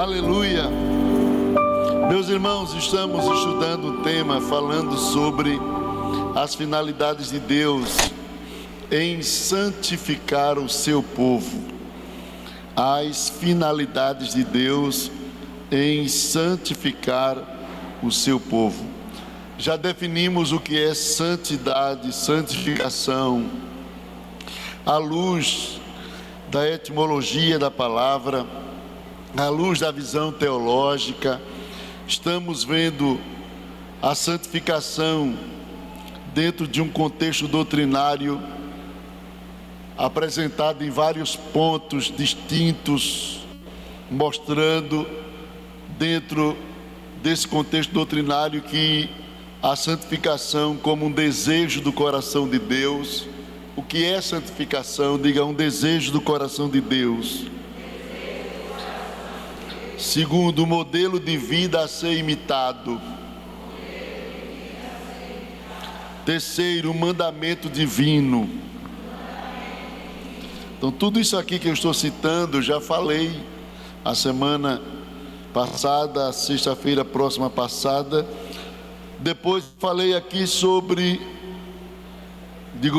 Aleluia! Meus irmãos, estamos estudando um tema falando sobre as finalidades de Deus em santificar o seu povo. As finalidades de Deus em santificar o seu povo. Já definimos o que é santidade, santificação, à luz da etimologia da palavra, à luz da visão teológica. Estamos vendo a santificação dentro de um contexto doutrinário apresentado em vários pontos distintos, mostrando dentro desse contexto doutrinário que a santificação como um desejo do coração de Deus. O que é santificação? Diga, um desejo do coração de Deus. Segundo, o modelo de vida a ser imitado. Terceiro, o mandamento divino. Então, tudo isso aqui que eu estou citando, eu já falei a semana passada, a sexta-feira próxima passada. Depois falei aqui sobre,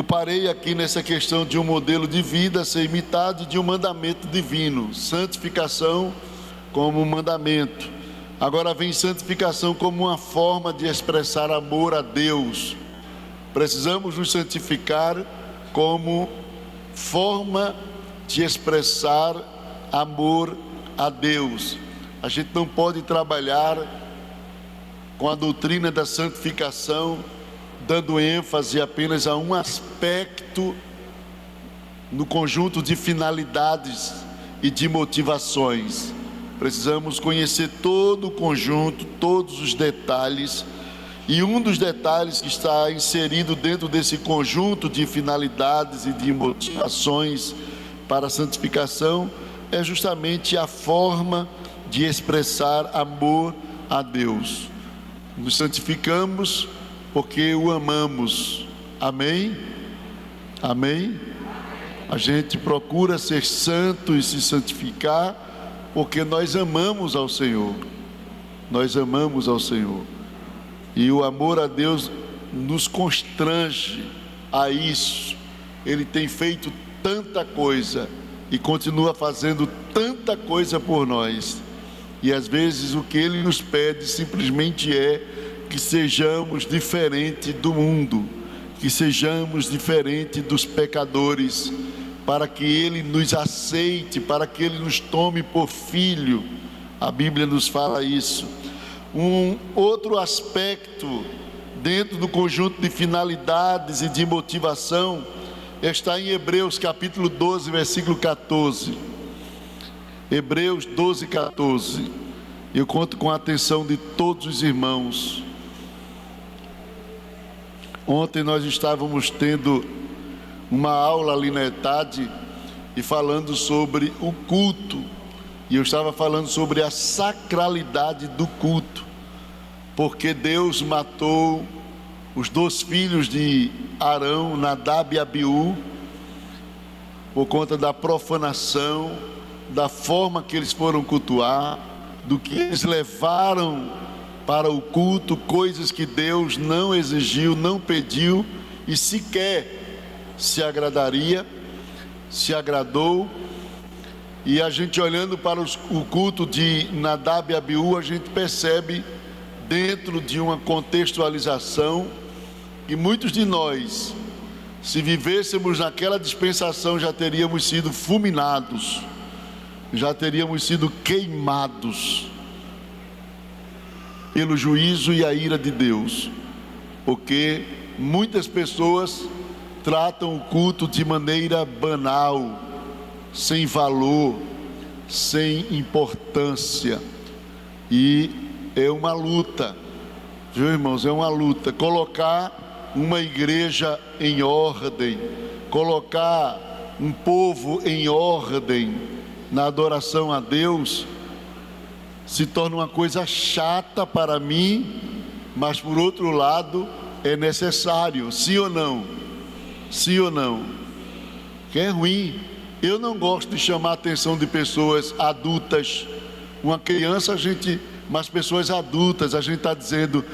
parei aqui nessa questão de um modelo de vida a ser imitado e de um mandamento divino. Santificação como um mandamento. Agora vem santificação como uma forma de expressar amor a Deus. Precisamos nos santificar como forma de expressar amor a Deus. A gente não pode trabalhar com a doutrina da santificação dando ênfase apenas a um aspecto no conjunto de finalidades e de motivações. Precisamos conhecer todo o conjunto, todos os detalhes, e um dos detalhes que está inserido dentro desse conjunto de finalidades e de motivações para a santificação é justamente a forma de expressar amor a Deus. Nos santificamos porque o amamos. Amém? Amém? A gente procura ser santo e se santificar porque nós amamos ao Senhor. Nós amamos ao Senhor. E o amor a Deus nos constrange a isso. Ele tem feito tanta coisa e continua fazendo tanta coisa por nós. E às vezes o que Ele nos pede simplesmente é que sejamos diferente do mundo, que sejamos diferente dos pecadores, para que Ele nos aceite, para que Ele nos tome por filho. A Bíblia nos fala isso. Um outro aspecto dentro do conjunto de finalidades e de motivação está em Hebreus capítulo 12, versículo 14. Hebreus 12, 14. Eu conto com a atenção de todos os irmãos. Ontem nós estávamos tendo uma aula ali na ETAD e falando sobre o culto. E eu estava falando sobre a sacralidade do culto. Porque Deus matou os 2 filhos de Arão, Nadab e Abiú, por conta da profanação, da forma que eles foram cultuar, do que eles levaram para o culto, coisas que Deus não exigiu, não pediu e sequer se agradaria, se agradou. E a gente olhando para o culto de Nadab e Abiú, a gente percebe dentro de uma contextualização que muitos de nós, se vivêssemos naquela dispensação, já teríamos sido fulminados, já teríamos sido queimados pelo juízo e a ira de Deus, porque muitas pessoas tratam o culto de maneira banal, sem valor, sem importância, e é uma luta, viu, irmãos? É uma luta. Colocar uma igreja em ordem, colocar um povo em ordem na adoração a Deus, se torna uma coisa chata para mim, mas por outro lado é necessário, sim ou não? Sim ou não? Que é ruim. Eu não gosto de chamar a atenção de pessoas adultas Uma criança, mas pessoas adultas, a gente está dizendo: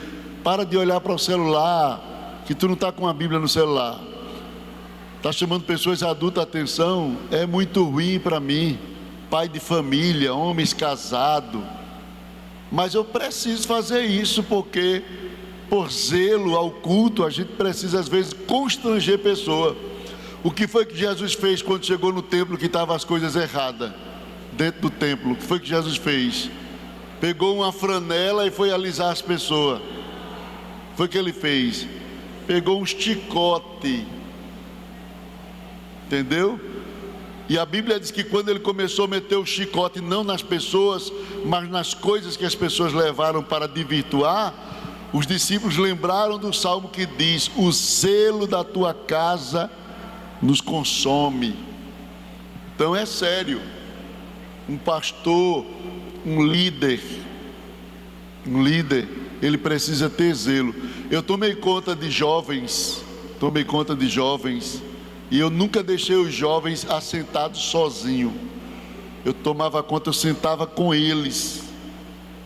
para de olhar para o celular, que tu não está com a Bíblia no celular. Está chamando pessoas adultas a atenção, é muito ruim para mim, pai de família, homens casados. Mas eu preciso fazer isso, porque por zelo ao culto, a gente precisa às vezes constranger pessoa. O que foi que Jesus fez quando chegou no templo que estavam as coisas erradas? Dentro do templo, o que foi que Jesus fez? Pegou uma franela e foi alisar as pessoas. Foi o que ele fez. Pegou um chicote, entendeu? E a Bíblia diz que quando ele começou a meter o chicote, não nas pessoas, mas nas coisas que as pessoas levaram para desvirtuar, os discípulos lembraram do salmo que diz: o zelo da tua casa nos consome. Então é sério. Um pastor, um líder, ele precisa ter zelo. Eu tomei conta de jovens, e eu nunca deixei os jovens assentados sozinhos. Eu tomava conta, eu sentava com eles.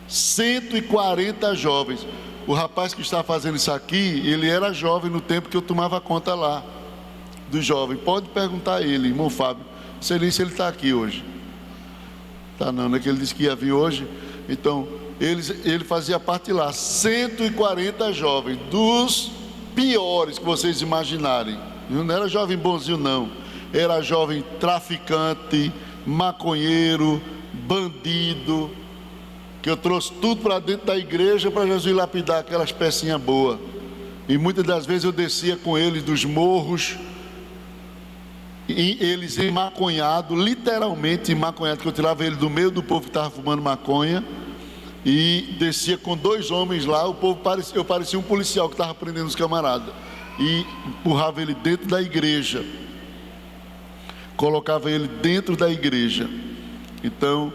140 jovens. O rapaz que está fazendo isso aqui, ele era jovem no tempo que eu tomava conta lá do jovem. Pode perguntar a ele, irmão Fábio. Sei nem se ele está aqui hoje. Tá não, é que ele disse que ia vir hoje. Então, ele fazia parte lá. 140 jovens, dos piores que vocês imaginarem. Não era jovem bonzinho não. Era jovem traficante, maconheiro, bandido, que eu trouxe tudo para dentro da igreja para Jesus lapidar aquelas pecinhas boas. E muitas das vezes eu descia com eles dos morros, e eles emaconhados, literalmente emaconhados, que eu tirava ele do meio do povo que estava fumando maconha e descia com 2 homens lá. Eu parecia um policial que estava prendendo os camaradas, e empurrava ele dentro da igreja, colocava ele dentro da igreja. Então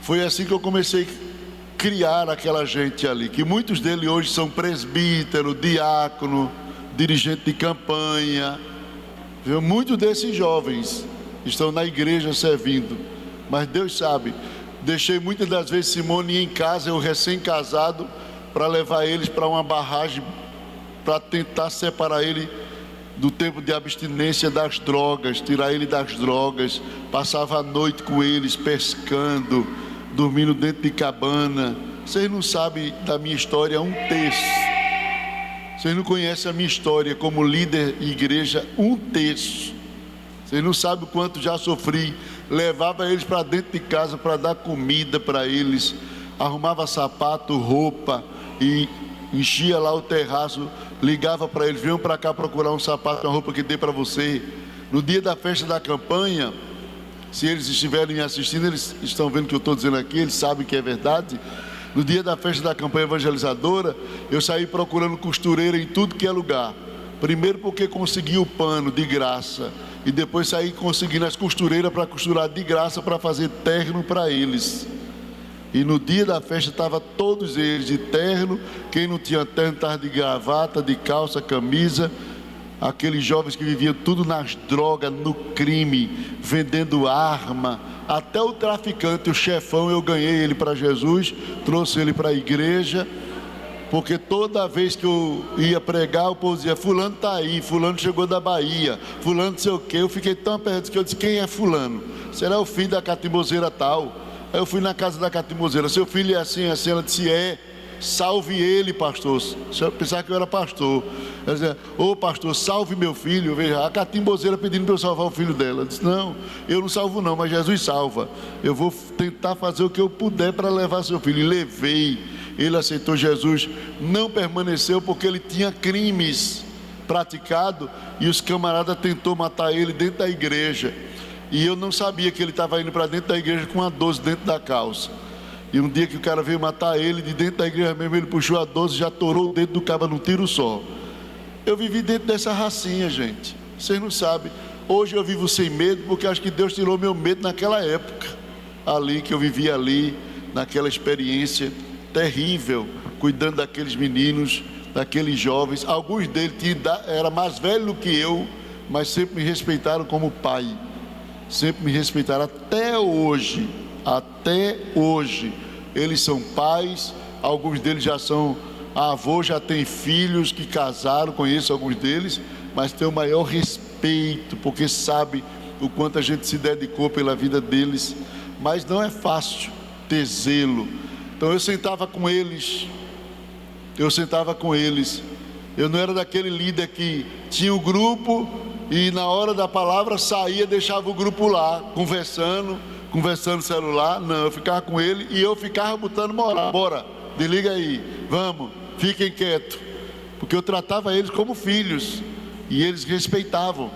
foi assim que eu comecei a criar aquela gente ali, que muitos deles hoje são presbítero, diácono, dirigente de campanha. Muitos desses jovens estão na igreja servindo, mas Deus sabe, deixei muitas das vezes Simone em casa, eu recém-casado, para levar eles para uma barragem, para tentar separar ele do tempo de abstinência das drogas, tirar ele das drogas. Passava a noite com eles, pescando, dormindo dentro de cabana. Vocês não sabem da minha história um terço. Vocês não conhecem a minha história como líder de igreja um terço. Vocês não sabem o quanto já sofri. Levava eles para dentro de casa para dar comida para eles, arrumava sapato, roupa, e enchia lá o terraço, ligava para eles: venham para cá procurar um sapato, uma roupa que dê para você. No dia da festa da campanha, se eles estiverem me assistindo, eles estão vendo o que eu estou dizendo aqui, eles sabem que é verdade. No dia da festa da campanha evangelizadora, eu saí procurando costureira em tudo que é lugar. Primeiro porque consegui o pano de graça, e depois saí conseguindo as costureiras para costurar de graça, para fazer terno para eles. E no dia da festa estavam todos eles de terno. Quem não tinha terno estava de gravata, de calça, camisa. Aqueles jovens que viviam tudo nas drogas, no crime, vendendo arma. Até o traficante, o chefão, eu ganhei ele para Jesus, trouxe ele para a igreja, porque toda vez que eu ia pregar, o povo dizia: fulano está aí, fulano chegou da Bahia, fulano não sei o quê. Eu fiquei tão apertado que eu disse: quem é fulano? Será o filho da catimbozeira tal? Aí eu fui na casa da catimbozeira: seu filho é assim, assim. Ela disse: é. Salve ele, pastor. Eu pensava que eu era pastor. Ela dizia: ô pastor, salve meu filho. Veja, a catimbozeira pedindo para eu salvar o filho dela. Eu disse: não, eu não salvo não, mas Jesus salva. Eu vou tentar fazer o que eu puder para levar seu filho. E levei. Ele aceitou Jesus. Não permaneceu porque ele tinha crimes praticados, e os camaradas tentou matar ele dentro da igreja. E eu não sabia que ele estava indo para dentro da igreja com a 12 dentro da calça. E um dia que o cara veio matar ele, de dentro da igreja mesmo, ele puxou a 12 e já torou o dedo do cabo num tiro só. Eu vivi dentro dessa racinha, gente. Vocês não sabem. Hoje eu vivo sem medo, porque acho que Deus tirou meu medo naquela época. Ali, que eu vivia ali, naquela experiência terrível, cuidando daqueles meninos, daqueles jovens. Alguns deles eram mais velhos do que eu, mas sempre me respeitaram como pai. Sempre me respeitaram até hoje. até hoje. Eles são pais, alguns deles já são avós, já têm filhos que casaram, conheço alguns deles, mas tenho o maior respeito, porque sabe o quanto a gente se dedicou pela vida deles. Mas não é fácil ter zelo. Então eu sentava com eles, eu não era daquele líder que tinha um grupo e na hora da palavra saía, deixava o grupo lá, conversando no celular. Não, eu ficava com ele e eu ficava botando moral. Bora, desliga aí, vamos, fiquem quietos, porque eu tratava eles como filhos e eles respeitavam.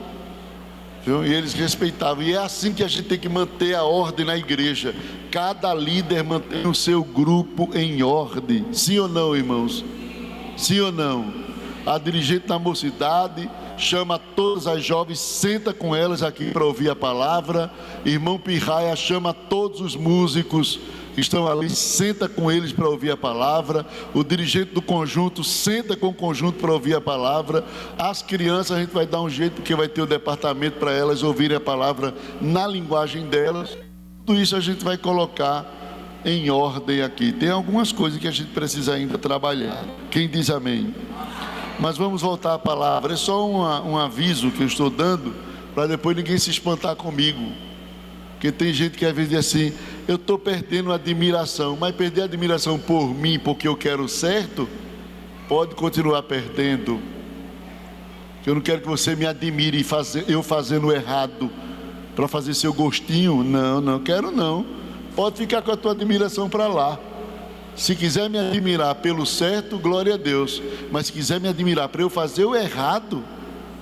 E é assim que a gente tem que manter a ordem na igreja. Cada líder mantém o seu grupo em ordem. Sim ou não, irmãos? Sim ou não? A dirigente da mocidade chama todas as jovens, senta com elas aqui para ouvir a palavra. Irmão Pirraia chama todos os músicos que estão ali, senta com eles para ouvir a palavra. O dirigente do conjunto senta com o conjunto para ouvir a palavra. As crianças a gente vai dar um jeito, porque vai ter o departamento para elas ouvirem a palavra na linguagem delas. Tudo isso a gente vai colocar em ordem aqui. Tem algumas coisas que a gente precisa ainda trabalhar. Quem diz amém? Mas vamos voltar à palavra. É só um aviso que eu estou dando, para depois ninguém se espantar comigo. Porque tem gente que às vezes diz assim: eu estou perdendo a admiração. Mas perder a admiração por mim, porque eu quero certo, pode continuar perdendo. Eu não quero que você me admire eu fazendo errado para fazer seu gostinho. Não quero não. Pode ficar com a tua admiração para lá. Se quiser me admirar pelo certo, glória a Deus. Mas se quiser me admirar para eu fazer o errado,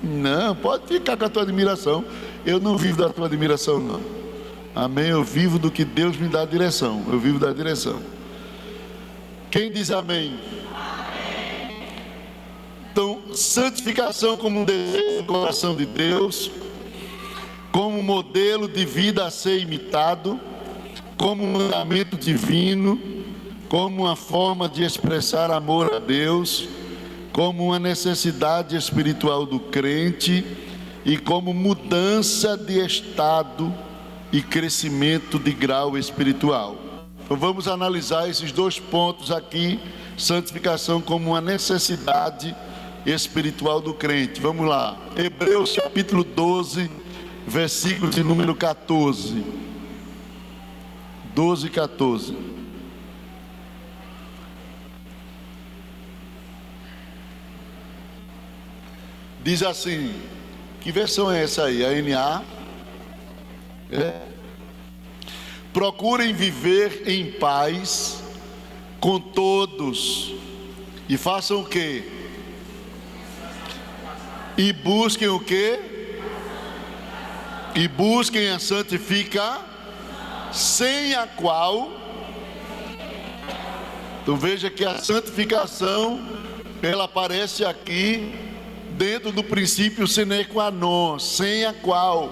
não, pode ficar com a tua admiração. Eu não vivo da tua admiração, não. Amém? Eu vivo do que Deus me dá a direção. Eu vivo da direção. Quem diz amém? Amém. Então, santificação como um desejo do coração de Deus, como um modelo de vida a ser imitado, como um mandamento divino, como uma forma de expressar amor a Deus, como uma necessidade espiritual do crente e como mudança de estado e crescimento de grau espiritual. Então vamos analisar esses dois pontos aqui: santificação como uma necessidade espiritual do crente. Vamos lá, Hebreus capítulo 12, versículo de número 14. 12 e 14. Diz assim, que versão é essa aí? A NA? Procurem viver em paz com todos e façam o quê? E busquem o quê? E busquem a santificação, sem a qual, então veja que a santificação, ela aparece aqui dentro do princípio sine qua non, sem a qual,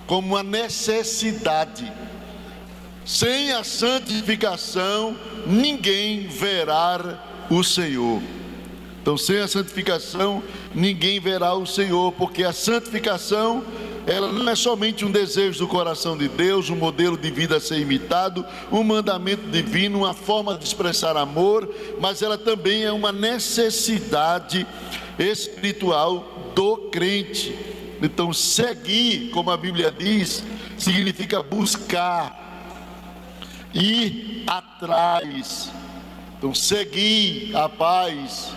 como uma necessidade. Sem a santificação ninguém verá o Senhor. Então, sem a santificação ninguém verá o Senhor, porque a santificação, ela não é somente um desejo do coração de Deus, um modelo de vida a ser imitado, um mandamento divino, uma forma de expressar amor, mas ela também é uma necessidade espiritual do crente. Então, seguir, como a Bíblia diz, significa buscar, ir atrás. Então, seguir a paz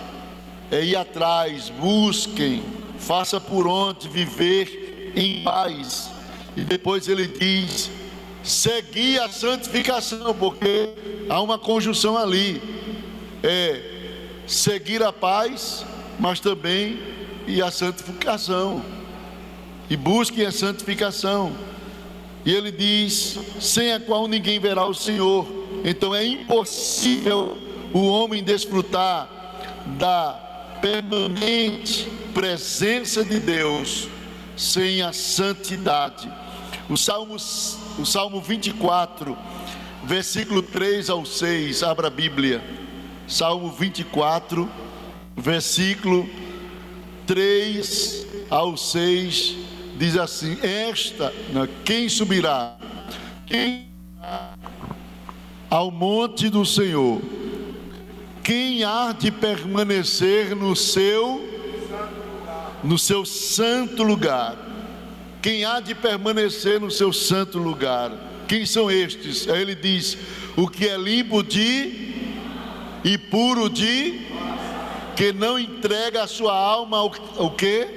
é ir atrás, busquem, faça por onde viver em paz. E depois ele diz, seguir a santificação, porque há uma conjunção ali, seguir a paz, mas também e a santificação, e busquem a santificação. E ele diz, sem a qual ninguém verá o Senhor. Então é impossível o homem desfrutar da permanente presença de Deus sem a santidade. O Salmo 24, versículo 3 ao 6, abra a Bíblia. Salmo 24, versículo 3 ao 6, diz assim: quem subirá? Quem ao monte do Senhor. Quem há de permanecer no seu santo lugar? Quem há de permanecer no seu santo lugar? Quem são estes? Aí ele diz: o que é limpo e puro que não entrega a sua alma ao quê?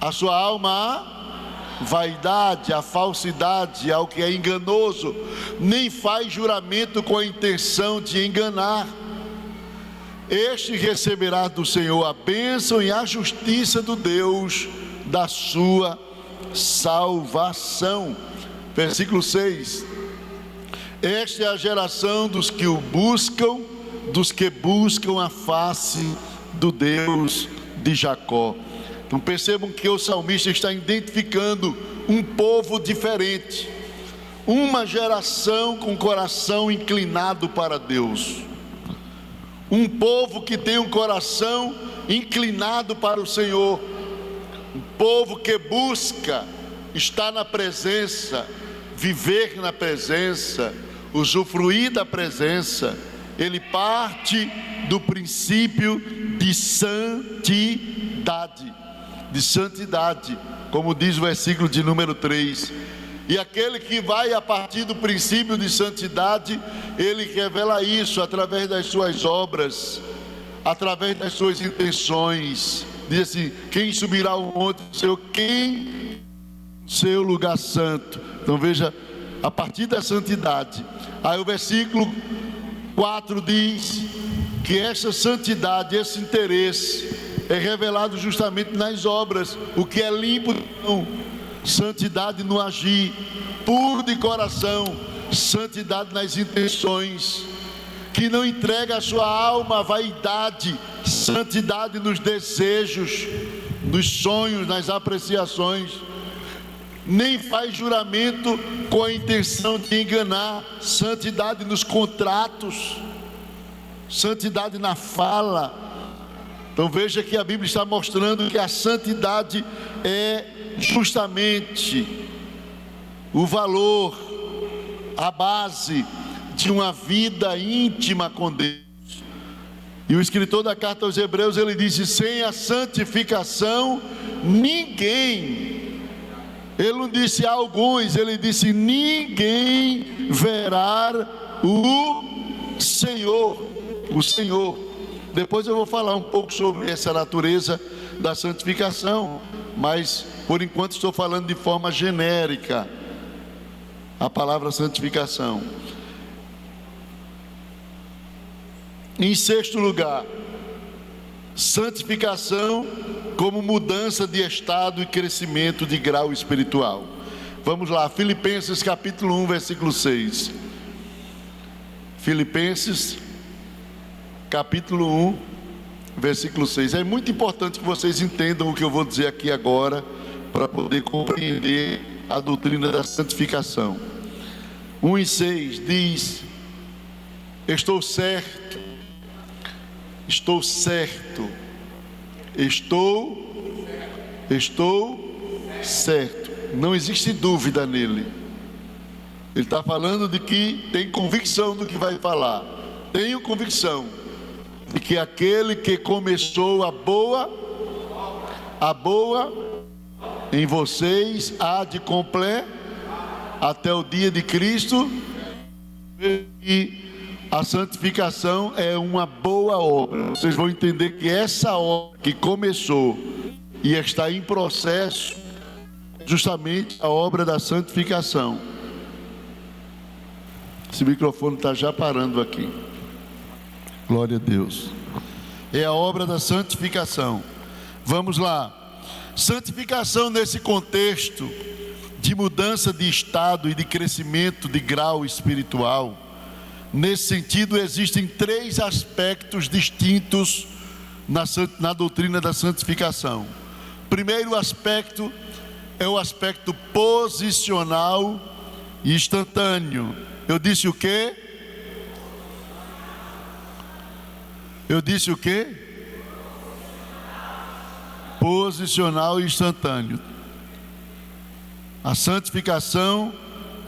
A sua alma à vaidade, à falsidade, ao que é enganoso, nem faz juramento com a intenção de enganar. Este receberá do Senhor a bênção e a justiça do Deus da sua salvação. Versículo 6. Esta é a geração dos que o buscam, dos que buscam a face do Deus de Jacó. Então percebam que o salmista está identificando um povo diferente, uma geração com coração inclinado para Deus, um povo que tem um coração inclinado para o Senhor, um povo que busca estar na presença, viver na presença, usufruir da presença. Ele parte do princípio de santidade, como diz o versículo de número 3. E aquele que vai a partir do princípio de santidade, ele revela isso através das suas obras, através das suas intenções. Diz assim: quem subirá ao monte do Senhor? Quem no seu lugar santo? Então veja, a partir da santidade. Aí o versículo 4 diz que essa santidade, esse interesse é revelado justamente nas obras. O que é limpo, não. Santidade no agir, puro de coração, santidade nas intenções, que não entrega a sua alma à vaidade, santidade nos desejos, nos sonhos, nas apreciações, nem faz juramento com a intenção de enganar, santidade nos contratos, santidade na fala. Então veja que a Bíblia está mostrando que a santidade é justamente o valor, a base de uma vida íntima com Deus. E o escritor da carta aos Hebreus, ele disse: sem a santificação ninguém, ele não disse alguns, ele disse ninguém verá o Senhor. Depois eu vou falar um pouco sobre essa natureza da santificação, mas por enquanto estou falando de forma genérica a palavra santificação. Em sexto lugar, santificação como mudança de estado e crescimento de grau espiritual. Vamos lá, Filipenses capítulo 1, versículo 6. Filipenses capítulo 1, versículo 6. É muito importante que vocês entendam o que eu vou dizer aqui agora, para poder compreender a doutrina da santificação. 1:6 diz: estou certo, não existe dúvida nele. Ele está falando de que tem convicção do que vai falar. Tenho convicção de que aquele que começou a boa em vocês há de completar até o dia de Cristo. E a santificação é uma boa obra. Vocês vão entender que essa obra que começou e está em processo, justamente a obra da santificação. Esse microfone está já parando aqui. Glória a Deus. É a obra da santificação. Vamos lá. Santificação nesse contexto de mudança de estado e de crescimento de grau espiritual. Nesse sentido, existem três aspectos distintos na doutrina da santificação. O primeiro aspecto é o aspecto posicional e instantâneo. Eu disse o quê? Posicional e instantâneo. A santificação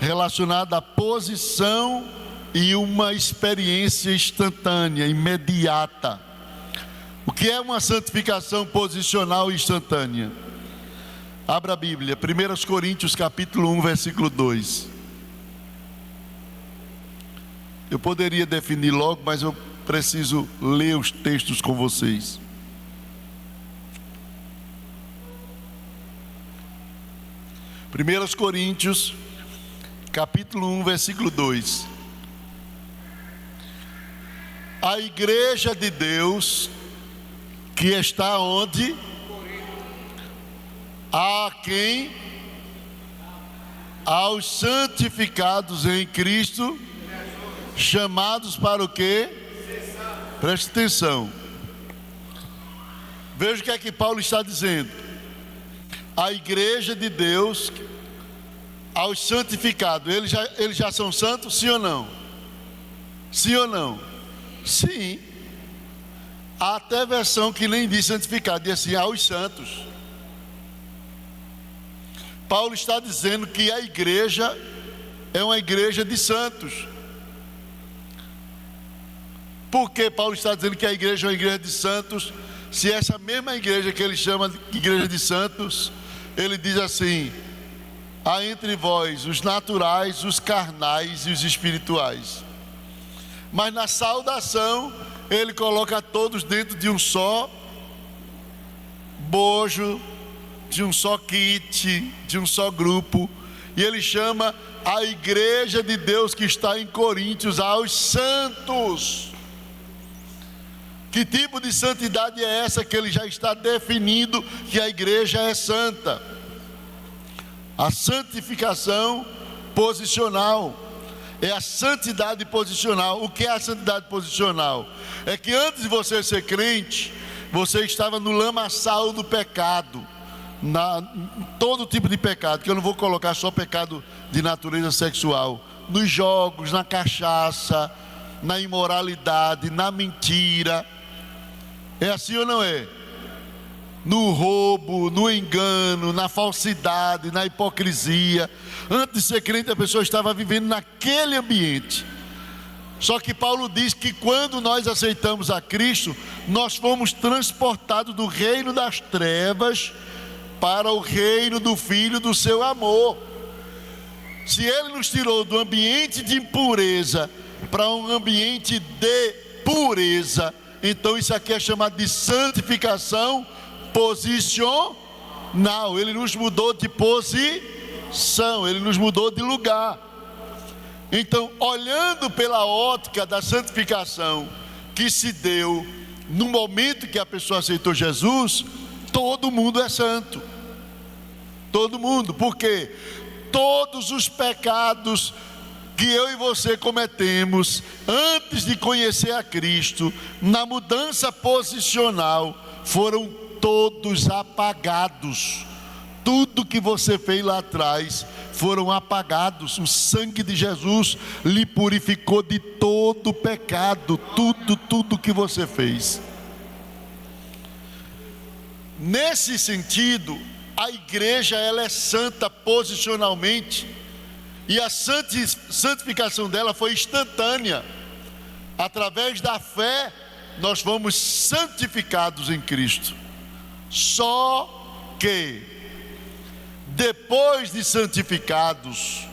relacionada à posição e uma experiência instantânea, imediata. O que é uma santificação posicional e instantânea? Abra a Bíblia, 1 Coríntios capítulo 1, versículo 2. Eu poderia definir logo, mas eu preciso ler os textos com vocês. Primeiros Coríntios, capítulo 1, versículo 2. A igreja de Deus, que está onde? A quem? Aos santificados em Cristo, chamados para o quê? Preste atenção. Veja o que é que Paulo está dizendo. A igreja de Deus, aos santificados, eles já são santos, sim ou não? Sim ou não? Sim. Há até versão que nem diz santificado, diz assim, aos santos. Paulo está dizendo que a igreja é uma igreja de santos. Por que Paulo está dizendo que a igreja é uma igreja de santos? Se essa mesma igreja que ele chama de igreja de santos, ele diz assim: há entre vós os naturais, os carnais e os espirituais. Mas na saudação, ele coloca todos dentro de um só bojo, de um só kit, de um só grupo. E ele chama a igreja de Deus que está em Coríntios aos santos. Que tipo de santidade é essa que ele já está definindo que a igreja é santa? A santificação posicional. É a santidade posicional. O que é a santidade posicional? É que antes de você ser crente, você estava no lamaçal do pecado, todo tipo de pecado, que eu não vou colocar só pecado de natureza sexual, nos jogos, na cachaça, na imoralidade, na mentira. É assim ou não é? No roubo, no engano, na falsidade, na hipocrisia. Antes de ser crente, a pessoa estava vivendo naquele ambiente. Só que Paulo diz que quando nós aceitamos a Cristo, nós fomos transportados do reino das trevas para o reino do Filho do seu amor. Se Ele nos tirou do ambiente de impureza para um ambiente de pureza, então isso aqui é chamado de santificação posicional. Ele nos mudou de posição, Ele nos mudou de lugar. Então, olhando pela ótica da santificação que se deu no momento que a pessoa aceitou Jesus, todo mundo é santo. Todo mundo, porque todos os pecados que eu e você cometemos antes de conhecer a Cristo, na mudança posicional, foram todos apagados. Tudo que você fez lá atrás foram apagados. O sangue de Jesus lhe purificou de todo o pecado. Tudo que você fez. Nesse sentido, a igreja ela é santa posicionalmente, e a santificação dela foi instantânea. Através da fé nós fomos santificados em Cristo. Só que depois de santificados,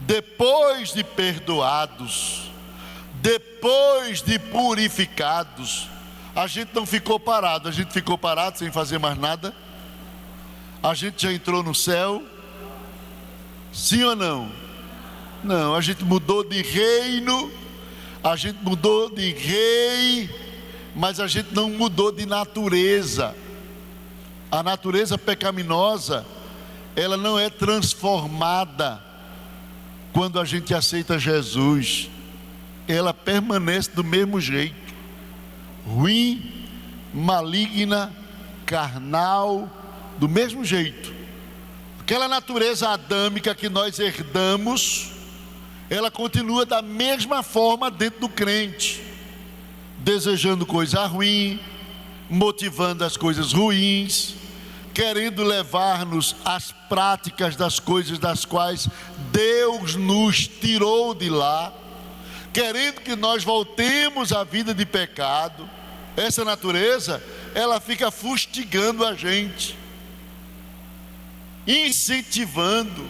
depois de perdoados, depois de purificados, a gente não ficou parado. A gente ficou parado sem fazer mais nada? A gente já entrou no céu? Sim ou não? Não, a gente mudou de reino, a gente mudou de rei, mas a gente não mudou de natureza. A natureza pecaminosa, ela não é transformada quando a gente aceita Jesus. Ela permanece do mesmo jeito, ruim, maligna, carnal, do mesmo jeito. Aquela natureza adâmica que nós herdamos, ela continua da mesma forma dentro do crente, desejando coisa ruim, motivando as coisas ruins, querendo levar-nos às práticas das coisas das quais Deus nos tirou de lá, querendo que nós voltemos à vida de pecado. Essa natureza, ela fica fustigando a gente, incentivando,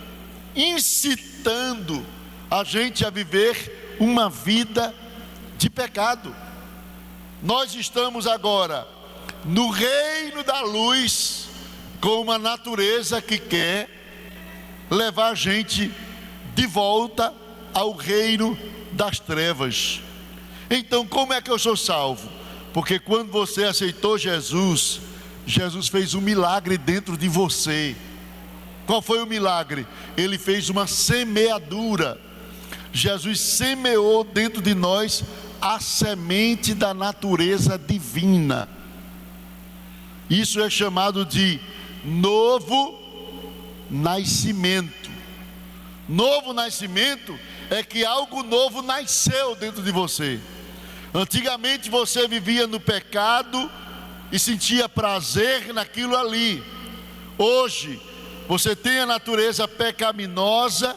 incitando a gente a viver uma vida de pecado. Nós estamos agora no reino da luz, com uma natureza que quer levar a gente de volta ao reino das trevas. Então, como é que eu sou salvo? Porque quando você aceitou Jesus, Jesus fez um milagre dentro de você. Qual foi o milagre? Ele fez uma semeadura. Jesus semeou dentro de nós a semente da natureza divina. Isso é chamado de novo nascimento. Novo nascimento é que algo novo nasceu dentro de você. Antigamente você vivia no pecado e sentia prazer naquilo ali. Hoje você tem a natureza pecaminosa,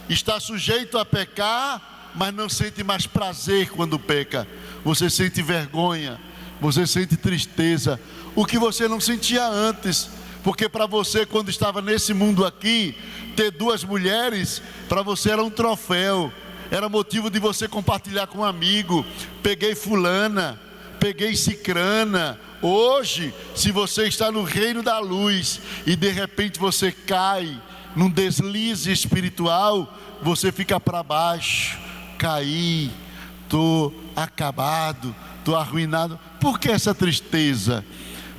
está sujeito a pecar, mas não sente mais prazer quando peca. Você sente vergonha, você sente tristeza, o que você não sentia antes. Porque para você, quando estava nesse mundo aqui, ter duas mulheres, para você era um troféu, era motivo de você compartilhar com um amigo. Peguei fulana, peguei cicrana. Hoje, se você está no reino da luz e de repente você cai num deslize espiritual, você fica para baixo. Caí, estou acabado, estou arruinado. Por que essa tristeza?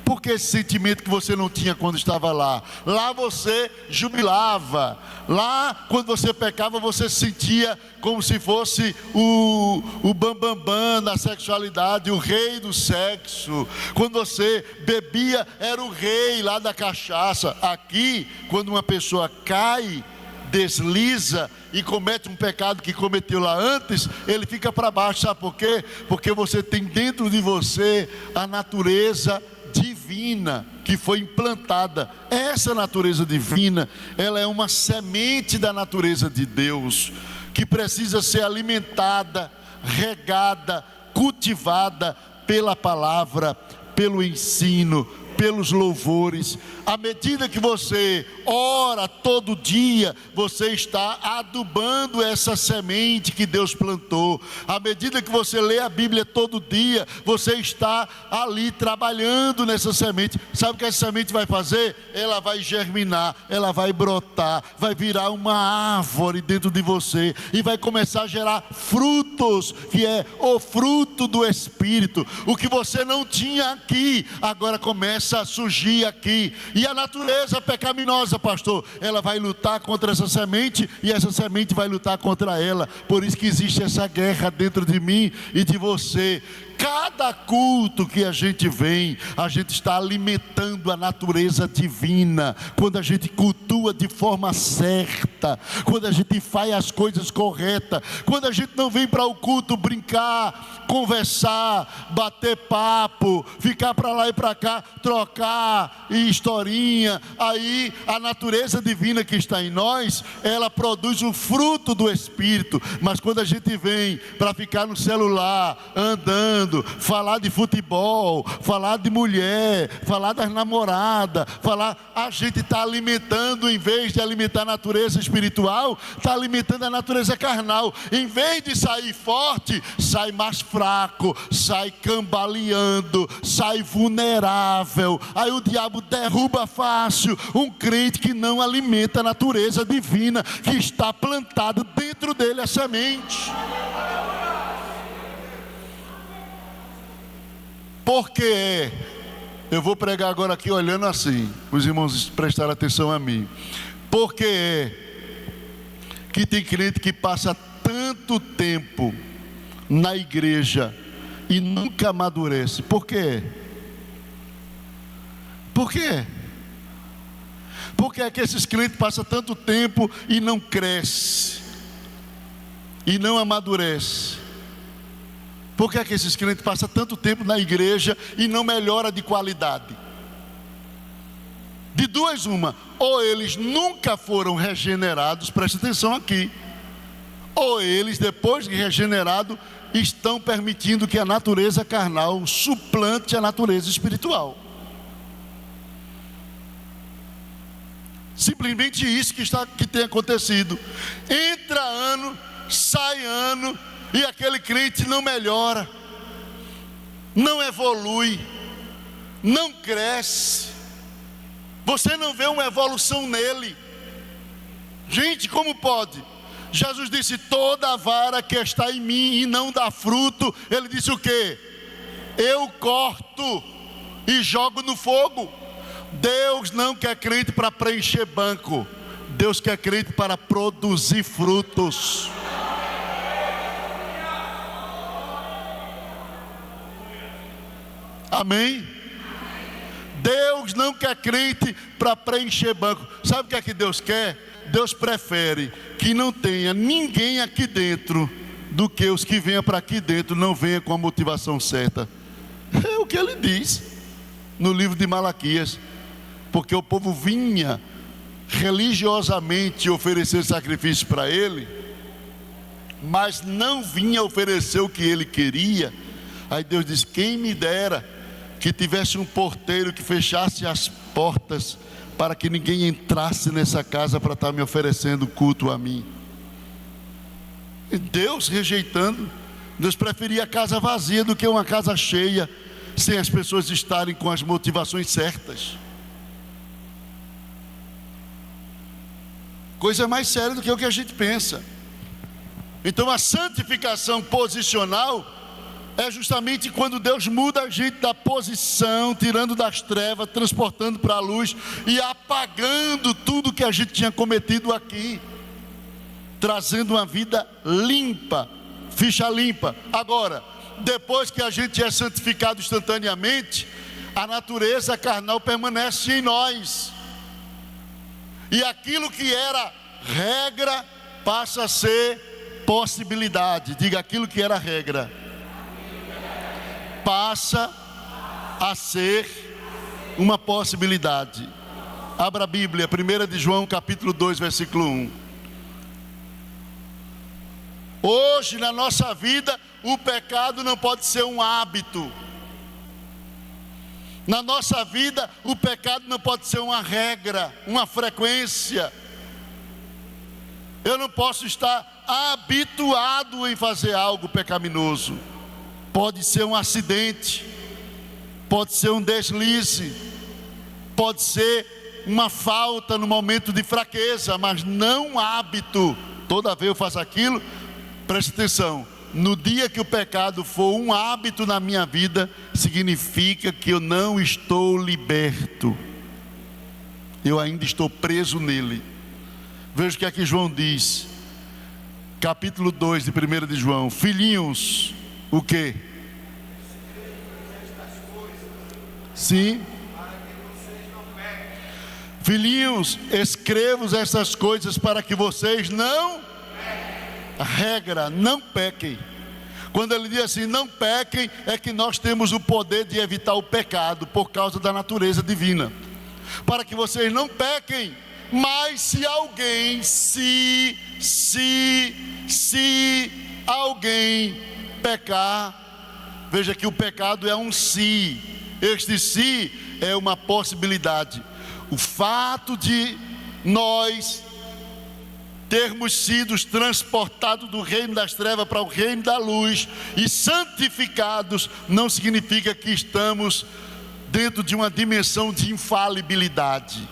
Por que esse sentimento que você não tinha quando estava lá? Lá você jubilava. Lá, quando você pecava, você se sentia como se fosse o bambambam da sexualidade, o rei do sexo. Quando você bebia, era o rei lá da cachaça. Aqui, quando uma pessoa cai, desliza e comete um pecado que cometeu lá antes, ele fica para baixo. Sabe por quê? Porque você tem dentro de você a natureza divina que foi implantada. Essa natureza divina, ela é uma semente da natureza de Deus, que precisa ser alimentada, regada, cultivada pela palavra, pelo ensino, pelos louvores. À medida que você ora todo dia, você está adubando essa semente que Deus plantou. À medida que você lê a Bíblia todo dia, você está ali trabalhando nessa semente. Sabe o que essa semente vai fazer? Ela vai germinar, ela vai brotar, vai virar uma árvore dentro de você e vai começar a gerar frutos, que é o fruto do Espírito. O que você não tinha aqui, agora começa a surgir aqui. E a natureza pecaminosa, pastor, ela vai lutar contra essa semente e essa semente vai lutar contra ela. Por isso que existe essa guerra dentro de mim e de você. Cada culto que a gente vem, a gente está alimentando a natureza divina. Quando a gente cultua de forma certa, quando a gente faz as coisas corretas, quando a gente não vem para o culto brincar, conversar, bater papo, ficar para lá e para cá, trocar historinha, aí a natureza divina que está em nós, ela produz o fruto do Espírito. Mas quando a gente vem para ficar no celular, andando, falar de futebol, falar de mulher, falar das namoradas, a gente está alimentando, em vez de alimentar a natureza espiritual, está alimentando a natureza carnal. Em vez de sair forte, sai mais fraco, sai cambaleando, sai vulnerável. Aí o diabo derruba fácil um crente que não alimenta a natureza divina que está plantado dentro dele, a semente. Porque eu vou pregar agora aqui olhando assim, os irmãos prestaram atenção a mim. Porque que tem crente que passa tanto tempo na igreja e nunca amadurece. Por quê? Por quê? Por que é que esses crentes passam tanto tempo e não crescem? E não amadurecem? Por que é que esses crentes passam tanto tempo na igreja e não melhora de qualidade? De duas uma, ou eles nunca foram regenerados, preste atenção aqui, ou eles, depois de regenerado, estão permitindo que a natureza carnal suplante a natureza espiritual. Simplesmente isso que tem acontecido. Entra ano, sai ano, e aquele crente não melhora, não evolui, não cresce. Você não vê uma evolução nele. Gente, como pode? Jesus disse: toda a vara que está em mim e não dá fruto, ele disse o quê? Eu corto e jogo no fogo. Deus não quer crente para preencher banco. Deus quer crente para produzir frutos. Amém? Deus não quer crente para preencher banco. Sabe o que é que Deus quer? Deus prefere que não tenha ninguém aqui dentro do que os que venham para aqui dentro não venham com a motivação certa. É o que ele diz no livro de Malaquias. Porque o povo vinha religiosamente oferecer sacrifício para ele, mas não vinha oferecer o que ele queria. Aí Deus diz: quem me dera que tivesse um porteiro que fechasse as portas para que ninguém entrasse nessa casa para estar me oferecendo culto a mim. E Deus rejeitando. Deus preferia a casa vazia do que uma casa cheia, sem as pessoas estarem com as motivações certas. Coisa mais séria do que o que a gente pensa. Então a santificação posicional é justamente quando Deus muda a gente da posição, tirando das trevas, transportando para a luz e apagando tudo que a gente tinha cometido aqui, trazendo uma vida limpa, ficha limpa. Agora, depois que a gente é santificado instantaneamente, a natureza carnal permanece em nós. E aquilo que era regra passa a ser possibilidade. Diga: aquilo que era regra passa a ser uma possibilidade. Abra a Bíblia, 1 de João capítulo 2, versículo 1. Hoje na nossa vida o pecado não pode ser um hábito. Na nossa vida, o pecado não pode ser uma regra, uma frequência. Eu não posso estar habituado em fazer algo pecaminoso. Pode ser um acidente, pode ser um deslize, pode ser uma falta no momento de fraqueza, mas não um hábito. Toda vez eu faço aquilo, preste atenção. No dia que o pecado for um hábito na minha vida, significa que eu não estou liberto. Eu ainda estou preso nele. Veja o que aqui João diz. Capítulo 2 de 1 de João. Filhinhos, o quê? Sim. Filhinhos, escrevo essas coisas para que vocês não... A regra, não pequem. Quando ele diz assim, não pequem, é que nós temos o poder de evitar o pecado por causa da natureza divina. Para que vocês não pequem. Mas se alguém, se alguém pecar, veja que o pecado é um se. Este se é uma possibilidade. O fato de nós termos sido transportados do reino das trevas para o reino da luz e santificados, não significa que estamos dentro de uma dimensão de infalibilidade.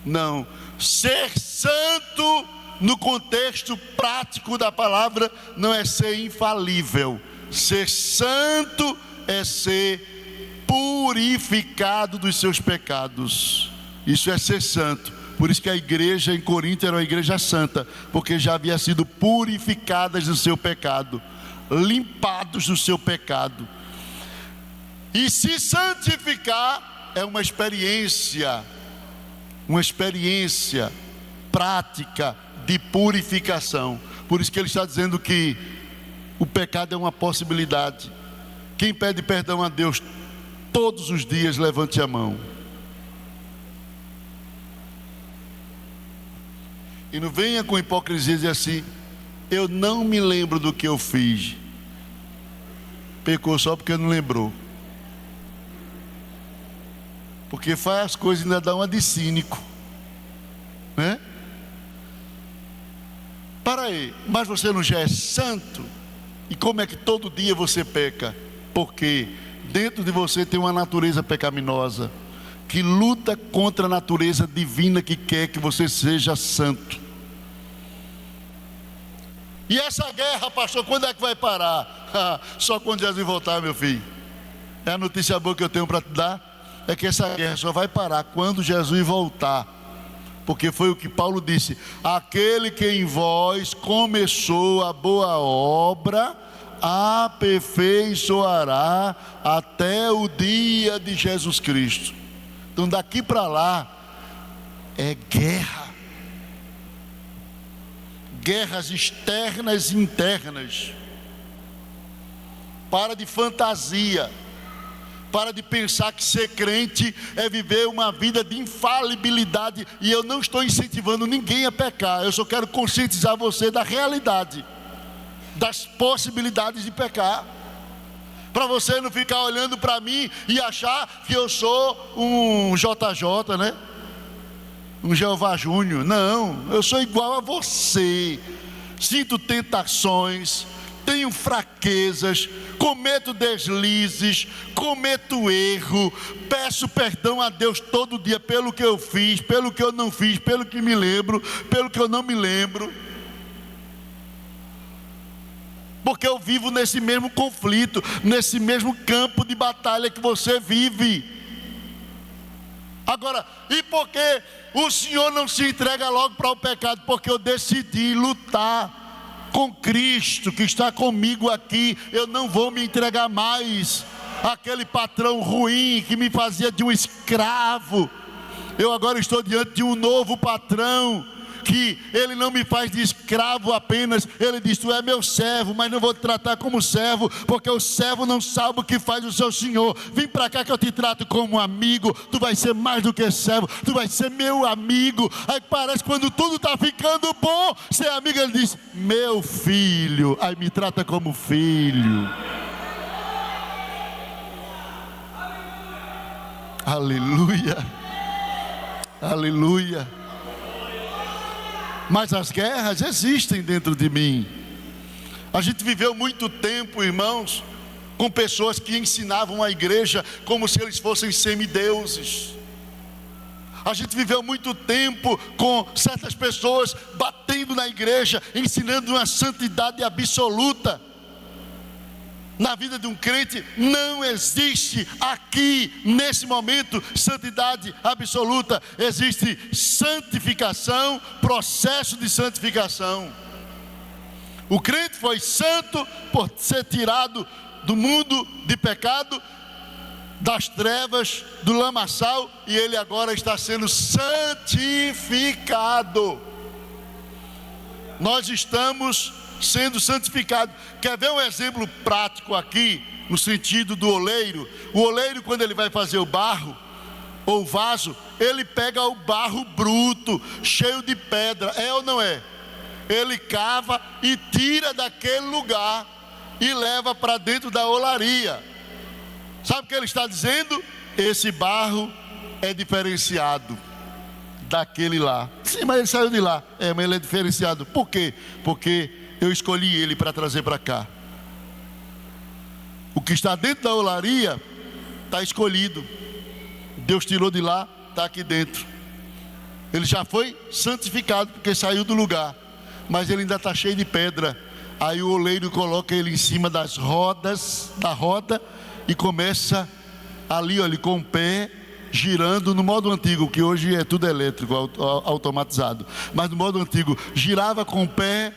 Não. Ser santo no contexto prático da palavra não é ser infalível. Ser santo é ser purificado dos seus pecados. Isso é ser santo. Por isso que a igreja em Corinto era uma igreja santa, porque já havia sido purificadas do seu pecado, limpados do seu pecado. E se santificar é uma experiência prática de purificação. Por isso que ele está dizendo que o pecado é uma possibilidade. Quem pede perdão a Deus todos os dias, levante a mão. E não venha com hipocrisia dizer assim: eu não me lembro do que eu fiz. Pecou só porque não lembrou. Porque faz as coisas e ainda dá uma de cínico, né? Para aí, mas você não já é santo? E como é que todo dia você peca? Porque dentro de você tem uma natureza pecaminosa que luta contra a natureza divina que quer que você seja santo. E essa guerra, pastor, quando é que vai parar? Só quando Jesus voltar, meu filho. É a notícia boa que eu tenho para te dar, é que essa guerra só vai parar quando Jesus voltar. Porque foi o que Paulo disse: aquele que em vós começou a boa obra, aperfeiçoará até o dia de Jesus Cristo. Então daqui para lá é guerra. Guerras externas e internas. Para de fantasia. Para de pensar que ser crente é viver uma vida de infalibilidade. E eu não estou incentivando ninguém a pecar. Eu só quero conscientizar você da realidade, das possibilidades de pecar, para você não ficar olhando para mim e achar que eu sou um JJ, né? Um Jeová Júnior. Não, eu sou igual a você. Sinto tentações, tenho fraquezas, cometo deslizes, cometo erro, peço perdão a Deus todo dia pelo que eu fiz, pelo que eu não fiz, pelo que me lembro, pelo que eu não me lembro. Porque eu vivo nesse mesmo conflito, nesse mesmo campo de batalha que você vive. Agora, e por que o Senhor não se entrega logo para o pecado? Porque eu decidi lutar com Cristo que está comigo aqui. Eu não vou me entregar mais àquele patrão ruim que me fazia de um escravo. Eu agora estou diante de um novo patrão, que ele não me faz de escravo apenas. Ele diz: tu é meu servo, mas não vou te tratar como servo, porque o servo não sabe o que faz o seu senhor. Vem para cá que eu te trato como amigo. Tu vai ser mais do que servo, tu vai ser meu amigo. Aí parece que quando tudo está ficando bom, ser amigo, ele diz: meu filho. Aí me trata como filho. Aleluia, aleluia. Mas as guerras existem dentro de mim. A gente viveu muito tempo, irmãos, com pessoas que ensinavam a igreja como se eles fossem semideuses. A gente viveu muito tempo com certas pessoas batendo na igreja, ensinando uma santidade absoluta. Na vida de um crente não existe aqui, nesse momento, santidade absoluta. Existe santificação, processo de santificação. O crente foi santo por ser tirado do mundo de pecado, das trevas, do lamaçal, e ele agora está sendo santificado. Nós estamos sendo santificado. Quer ver um exemplo prático aqui, no sentido do oleiro? O oleiro, quando ele vai fazer o barro ou o vaso, ele pega o barro bruto, cheio de pedra, é ou não é? Ele cava e tira daquele lugar e leva para dentro da olaria. Sabe o que ele está dizendo? Esse barro é diferenciado daquele lá. Sim, mas ele saiu de lá. Mas ele é diferenciado. Por quê? Porque eu escolhi ele para trazer para cá. O que está dentro da olaria está escolhido. Deus tirou de lá, está aqui dentro. Ele já foi santificado porque saiu do lugar, mas ele ainda está cheio de pedra. Aí o oleiro coloca ele em cima das rodas, da roda, e começa ali, olha, com o pé girando no modo antigo, que hoje é tudo elétrico, automatizado. Mas no modo antigo, girava com o pé,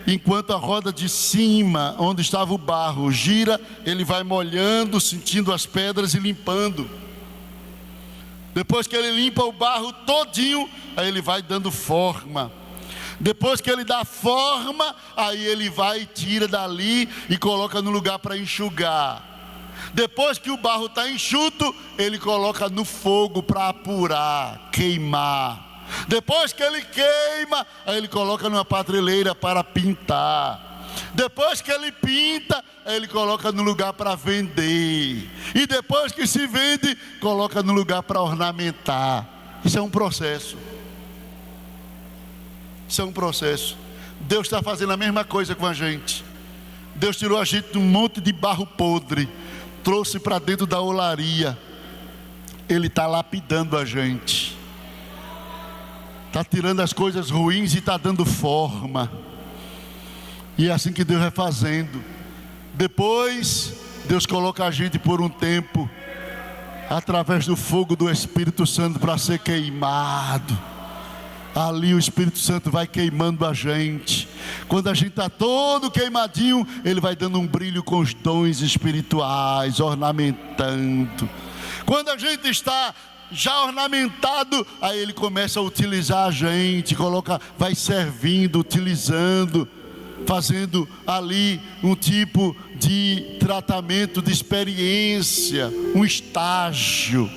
enquanto a roda de cima, onde estava o barro, gira, ele vai molhando, sentindo as pedras e limpando. Depois que ele limpa o barro todinho, aí ele vai dando forma. Depois que ele dá forma, aí ele vai e tira dali e coloca no lugar para enxugar. Depois que o barro está enxuto, ele coloca no fogo para apurar, queimar. Depois que ele queima, aí ele coloca numa prateleira para pintar. Depois que ele pinta, ele coloca no lugar para vender. E depois que se vende, coloca no lugar para ornamentar. Isso é um processo. Isso é um processo. Deus está fazendo a mesma coisa com a gente. Deus tirou a gente de um monte de barro podre, trouxe para dentro da olaria. Ele está lapidando a gente. Está tirando as coisas ruins e está dando forma. E é assim que Deus vai fazendo. Depois, Deus coloca a gente por um tempo, através do fogo do Espírito Santo, para ser queimado. Ali o Espírito Santo vai queimando a gente. Quando a gente está todo queimadinho, Ele vai dando um brilho com os dons espirituais, ornamentando. Quando a gente está já ornamentado, aí Ele começa a utilizar a gente, vai servindo, utilizando, fazendo ali um tipo de tratamento, de experiência, um estágio.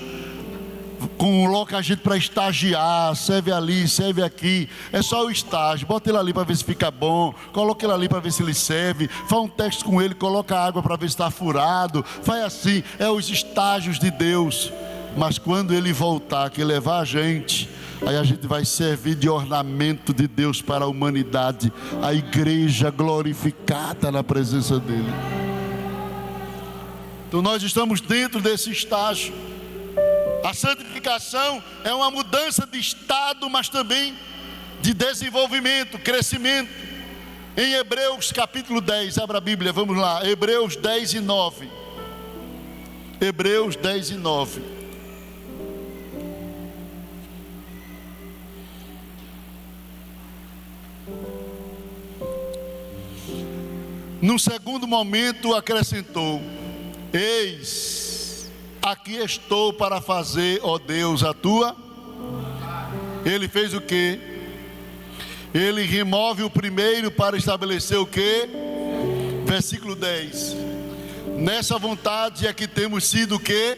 Coloca a gente para estagiar, serve ali, serve aqui. É só o estágio, bota ele ali para ver se fica bom, coloca ele ali para ver se ele serve, faz um teste com ele, coloca água para ver se está furado. Faz assim, é os estágios de Deus. Mas quando Ele voltar, que levar a gente, aí a gente vai servir de ornamento de Deus para a humanidade, a igreja glorificada na presença dEle. Então nós estamos dentro desse estágio. A santificação é uma mudança de estado, mas também de desenvolvimento, crescimento. Em Hebreus capítulo 10, abra a Bíblia, vamos lá, Hebreus 10 e 9. Hebreus 10 e 9. Num segundo momento acrescentou: eis, aqui estou para fazer, ó Deus, a tua. Ele fez o quê? Ele remove o primeiro para estabelecer o quê? Versículo 10. Nessa vontade é que temos sido o quê?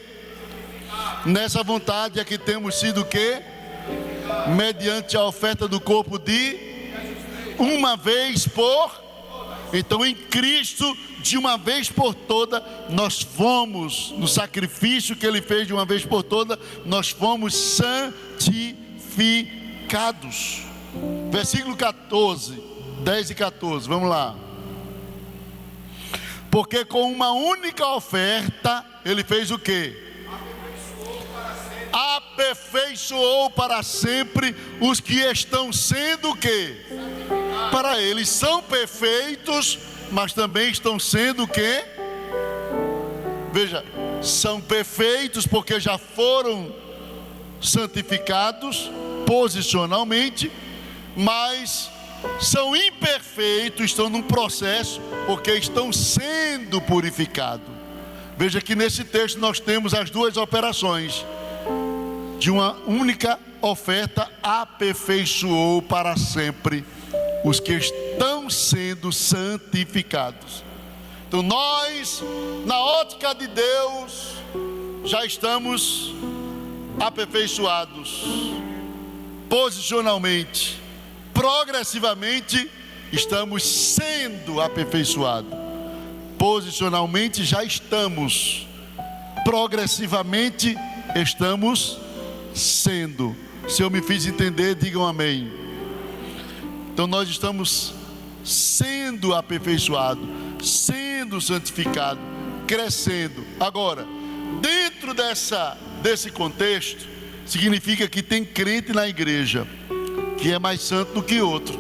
Nessa vontade é que temos sido o quê? Mediante a oferta do corpo de uma vez por. Então em Cristo, de uma vez por toda, nós fomos, no sacrifício que Ele fez de uma vez por toda, nós fomos santificados. Versículo 14, 10 e 14, vamos lá. Porque com uma única oferta, Ele fez o quê? Aperfeiçoou para sempre os que estão sendo o quê? Para Ele são perfeitos, mas também estão sendo o quê? Veja, são perfeitos porque já foram santificados posicionalmente, mas são imperfeitos, estão num processo porque estão sendo purificados. Veja que nesse texto nós temos as duas operações. De uma única oferta aperfeiçoou para sempre os que estão sendo santificados. Então nós, na ótica de Deus, já estamos aperfeiçoados posicionalmente, progressivamente estamos sendo aperfeiçoados. Posicionalmente já estamos, progressivamente estamos sendo. Se eu me fiz entender, digam amém. Então nós estamos sendo aperfeiçoados, sendo santificados, crescendo. Agora, dentro desse contexto, significa que tem crente na igreja que é mais santo do que outro.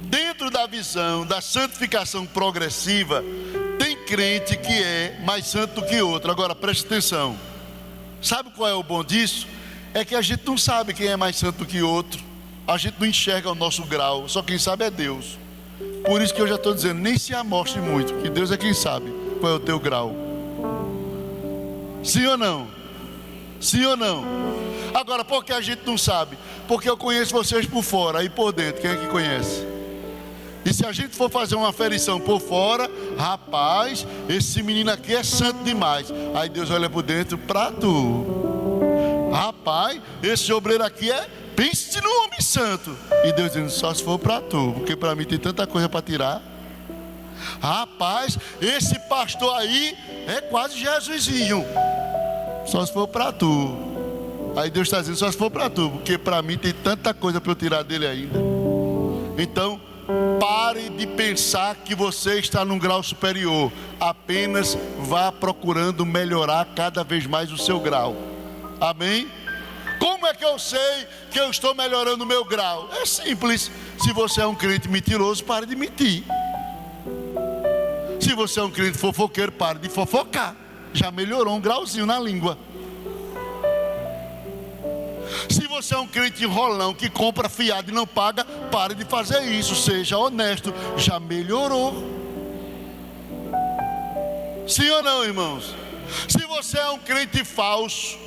Dentro da visão da santificação progressiva, tem crente que é mais santo do que outro. Agora preste atenção, sabe qual é o bom disso? É que a gente não sabe quem é mais santo do que outro. A gente não enxerga o nosso grau. Só quem sabe é Deus. Por isso que eu já estou dizendo, nem se amostre muito, que Deus é quem sabe qual é o teu grau. Sim ou não? Sim ou não? Agora, por que a gente não sabe? Porque eu conheço vocês por fora e por dentro. Quem é que conhece? E se a gente for fazer uma aferição por fora, rapaz, esse menino aqui é santo demais. Aí Deus olha por dentro, para tu. Rapaz, esse obreiro aqui pense no homem santo. E Deus dizendo, só se for para tu, porque para mim tem tanta coisa para tirar. Rapaz, esse pastor aí é quase Jesusinho. Só se for para tu. Aí Deus está dizendo, só se for para tu, porque para mim tem tanta coisa para eu tirar dele ainda. Então, pare de pensar que você está num grau superior. Apenas vá procurando melhorar cada vez mais o seu grau. Amém? Como é que eu sei que eu estou melhorando o meu grau? É simples. Se você é um crente mentiroso, pare de mentir. Se você é um crente fofoqueiro, pare de fofocar. Já melhorou um grauzinho na língua. Se você é um crente enrolão que compra fiado e não paga, pare de fazer isso, seja honesto, já melhorou. Sim ou não, irmãos? Se você é um crente falso,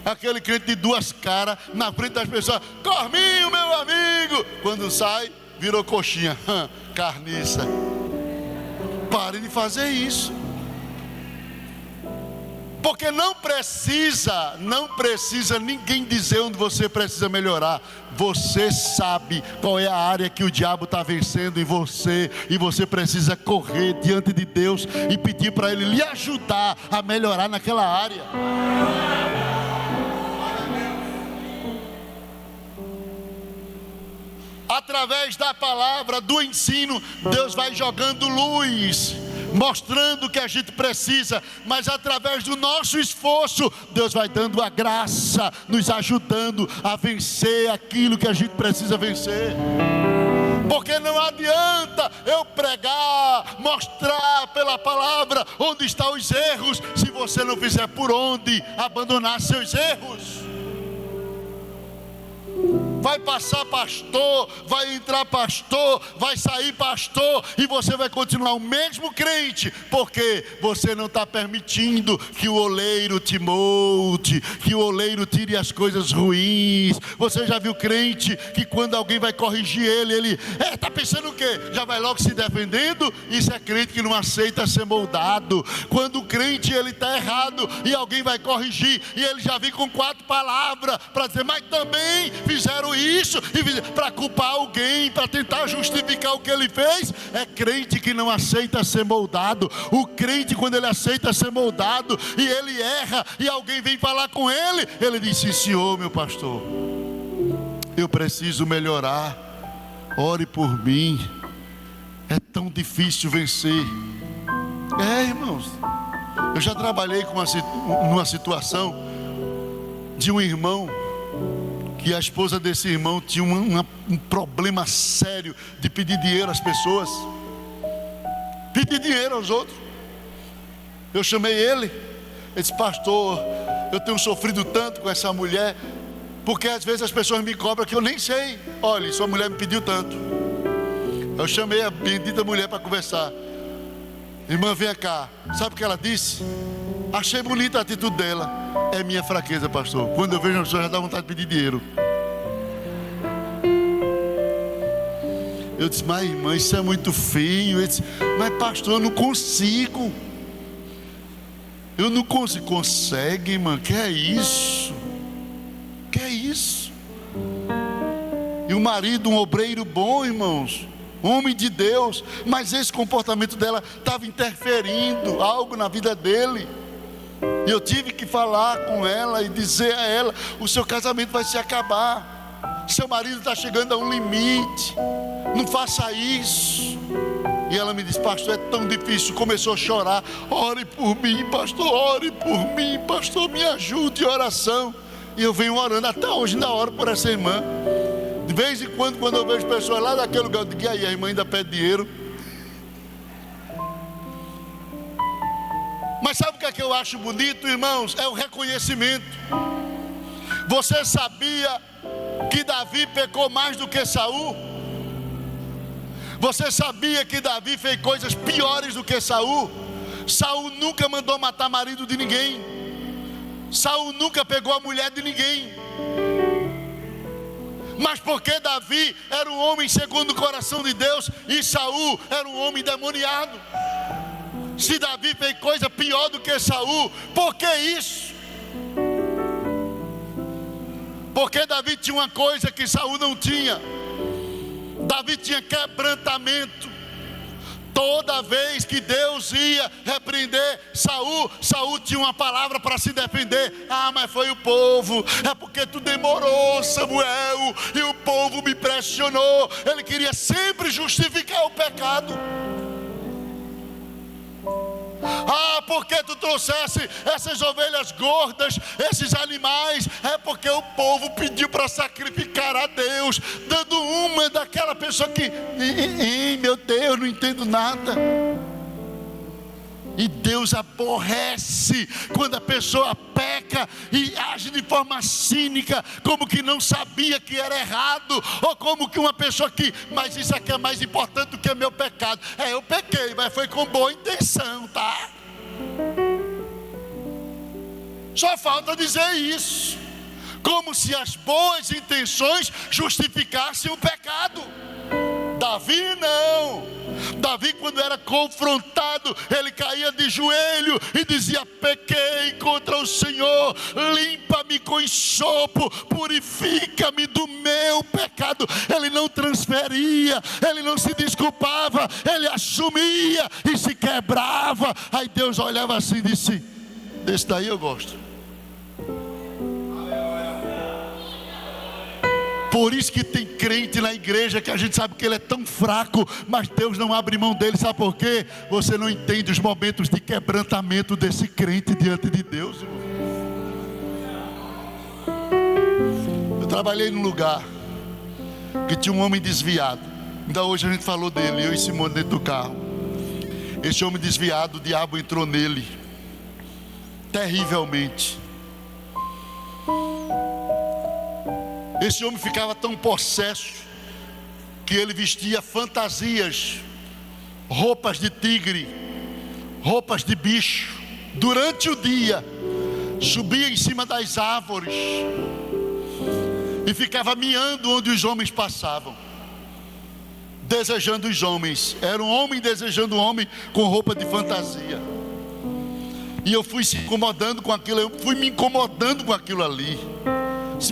aquele crente de duas caras, na frente das pessoas, Corminho, meu amigo, quando sai, virou coxinha, carniça. Pare de fazer isso. Porque não precisa ninguém dizer onde você precisa melhorar. Você sabe qual é a área que o diabo está vencendo em você. E você precisa correr diante de Deus e pedir para Ele lhe ajudar a melhorar naquela área. Através da palavra, do ensino, Deus vai jogando luz, mostrando o que a gente precisa, mas através do nosso esforço, Deus vai dando a graça, nos ajudando a vencer aquilo que a gente precisa vencer. Porque não adianta eu pregar, mostrar pela palavra onde estão os erros, se você não fizer por onde abandonar seus erros. Vai passar pastor, vai entrar pastor, vai sair pastor, e você vai continuar o mesmo crente, porque você não está permitindo que o oleiro te molde, que o oleiro tire as coisas ruins. Você já viu crente que quando alguém vai corrigir ele está pensando o quê? Já vai logo se defendendo? Isso é crente que não aceita ser moldado. Quando o crente está errado e alguém vai corrigir, e ele já vem com 4 palavras para dizer, mas também fizeram isso, e para culpar alguém, para tentar justificar o que ele fez. É crente que não aceita ser moldado. O crente, quando ele aceita ser moldado e ele erra e alguém vem falar com ele, ele diz, sim senhor, meu pastor, eu preciso melhorar, ore por mim, é tão difícil vencer. Irmãos, eu já trabalhei numa situação de um irmão, que a esposa desse irmão tinha um problema sério de pedir dinheiro às pessoas, pedir dinheiro aos outros. Eu chamei ele, disse, pastor, eu tenho sofrido tanto com essa mulher, porque às vezes as pessoas me cobram que eu nem sei. Olha, sua mulher me pediu tanto. Eu chamei a bendita mulher para conversar. Irmã, vem cá, sabe o que ela disse? Achei bonita a atitude dela. É minha fraqueza, pastor. Quando eu vejo uma pessoa, já dá vontade de pedir dinheiro. Eu disse, mas irmã, isso é muito feio. Ele disse, mas pastor, eu não consigo. Eu não consigo. Consegue, irmã? Que é isso? Que é isso? E o marido, um obreiro bom, irmãos, homem de Deus, mas esse comportamento dela estava interferindo algo na vida dele. E eu tive que falar com ela e dizer a ela, o seu casamento vai se acabar, seu marido está chegando a um limite, não faça isso. E ela me disse, pastor, é tão difícil. Começou a chorar, ore por mim, pastor, ore por mim, pastor, me ajude em oração. E eu venho orando, até hoje ainda oro por essa irmã. De vez em quando eu vejo pessoas lá daquele lugar, eu digo, e aí, a irmã ainda pede dinheiro. Mas sabe o que é que eu acho bonito, irmãos? É o reconhecimento. Você sabia que Davi pecou mais do que Saul? Você sabia que Davi fez coisas piores do que Saul? Saul nunca mandou matar marido de ninguém. Saul nunca pegou a mulher de ninguém. Mas porque Davi era um homem segundo o coração de Deus e Saul era um homem demoniado. Se Davi fez coisa pior do que Saul, por que isso? Porque Davi tinha uma coisa que Saul não tinha. Davi tinha quebrantamento. Toda vez que Deus ia repreender Saul, Saul tinha uma palavra para se defender. Ah, mas foi o povo. É porque tu demorou, Samuel, e o povo me pressionou. Ele queria sempre justificar o pecado. Ah, porque tu trouxesse essas ovelhas gordas, esses animais? É porque o povo pediu para sacrificar a Deus, dando uma daquela pessoa que, meu Deus, não entendo nada. E Deus aborrece quando a pessoa peca e age de forma cínica, como que não sabia que era errado, ou como que uma pessoa que, mas isso aqui é mais importante do que meu pecado. Eu pequei, mas foi com boa intenção, tá? Só falta dizer isso, como se as boas intenções justificassem o pecado. Davi não. Davi, quando era confrontado, ele caía de joelho e dizia: pequei contra o Senhor, limpa-me com ensopo, purifica-me do meu pecado. Ele não transferia, ele não se desculpava, ele assumia e se quebrava. Aí Deus olhava assim e disse: desse daí eu gosto. Por isso que tem crente na igreja que a gente sabe que ele é tão fraco, mas Deus não abre mão dele. Sabe por quê? Você não entende os momentos de quebrantamento desse crente diante de Deus, irmão. Eu trabalhei num lugar que tinha um homem desviado. Ainda hoje a gente falou dele, eu e Simone dentro do carro. Esse homem desviado, o diabo entrou nele terrivelmente. Esse homem ficava tão possesso que ele vestia fantasias, roupas de tigre, roupas de bicho. Durante o dia, subia em cima das árvores e ficava miando onde os homens passavam, desejando os homens. Era um homem desejando um homem com roupa de fantasia. E eu fui se incomodando com aquilo, eu fui me incomodando com aquilo ali.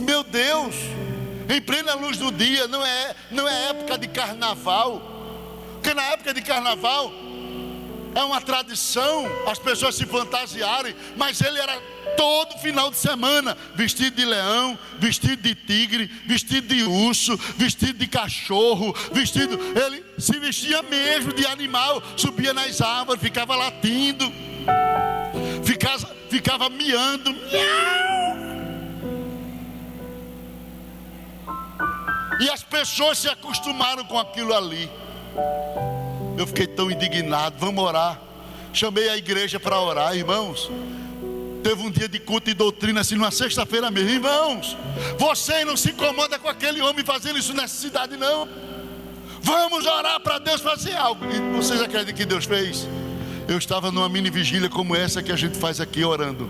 Meu Deus, em plena luz do dia, não é época de carnaval, porque na época de carnaval é uma tradição as pessoas se fantasiarem, mas ele era todo final de semana vestido de leão, vestido de tigre, vestido de urso, vestido de cachorro, ele se vestia mesmo de animal, subia nas árvores, ficava latindo, ficava miando, miau. E as pessoas se acostumaram com aquilo ali. Eu fiquei tão indignado. Vamos orar. Chamei a igreja para orar, irmãos. Teve um dia de culto e doutrina, assim, numa sexta-feira mesmo. Irmãos, você não se incomoda com aquele homem fazendo isso nessa cidade, não. Vamos orar para Deus fazer algo. E vocês acreditam que Deus fez? Eu estava numa mini vigília como essa que a gente faz aqui orando.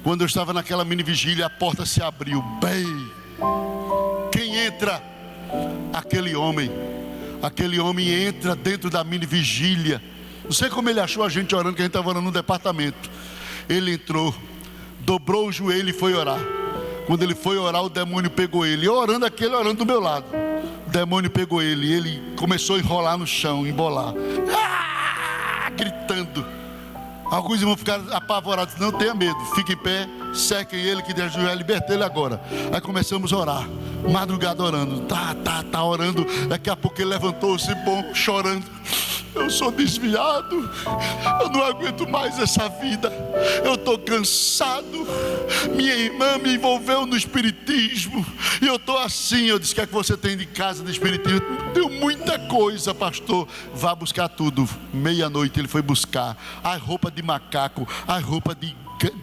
Quando eu estava naquela mini vigília, a porta se abriu. Bem, quem entra? Aquele homem entra dentro da mini vigília. Não sei como ele achou a gente orando, que a gente estava orando no departamento. Ele entrou, dobrou o joelho e foi orar. Quando ele foi orar, o demônio pegou ele. Eu orando aqui, ele orando do meu lado. O demônio pegou ele, ele começou a enrolar no chão, embolar, gritando. Alguns irmãos ficaram apavorados. Não tenha medo, fique em pé, sequem ele, que Deus vai libertar ele agora. Aí começamos a orar, madrugada orando, tá orando. Daqui a pouco ele levantou-se, bom, chorando. Eu sou desviado, eu não aguento mais essa vida, eu estou cansado. Minha irmã me envolveu no espiritismo e eu estou assim. Eu disse: o que é que você tem de casa de espiritismo? Tenho muita coisa, pastor. Vá buscar tudo. Meia-noite ele foi buscar a roupa de macaco, a roupa de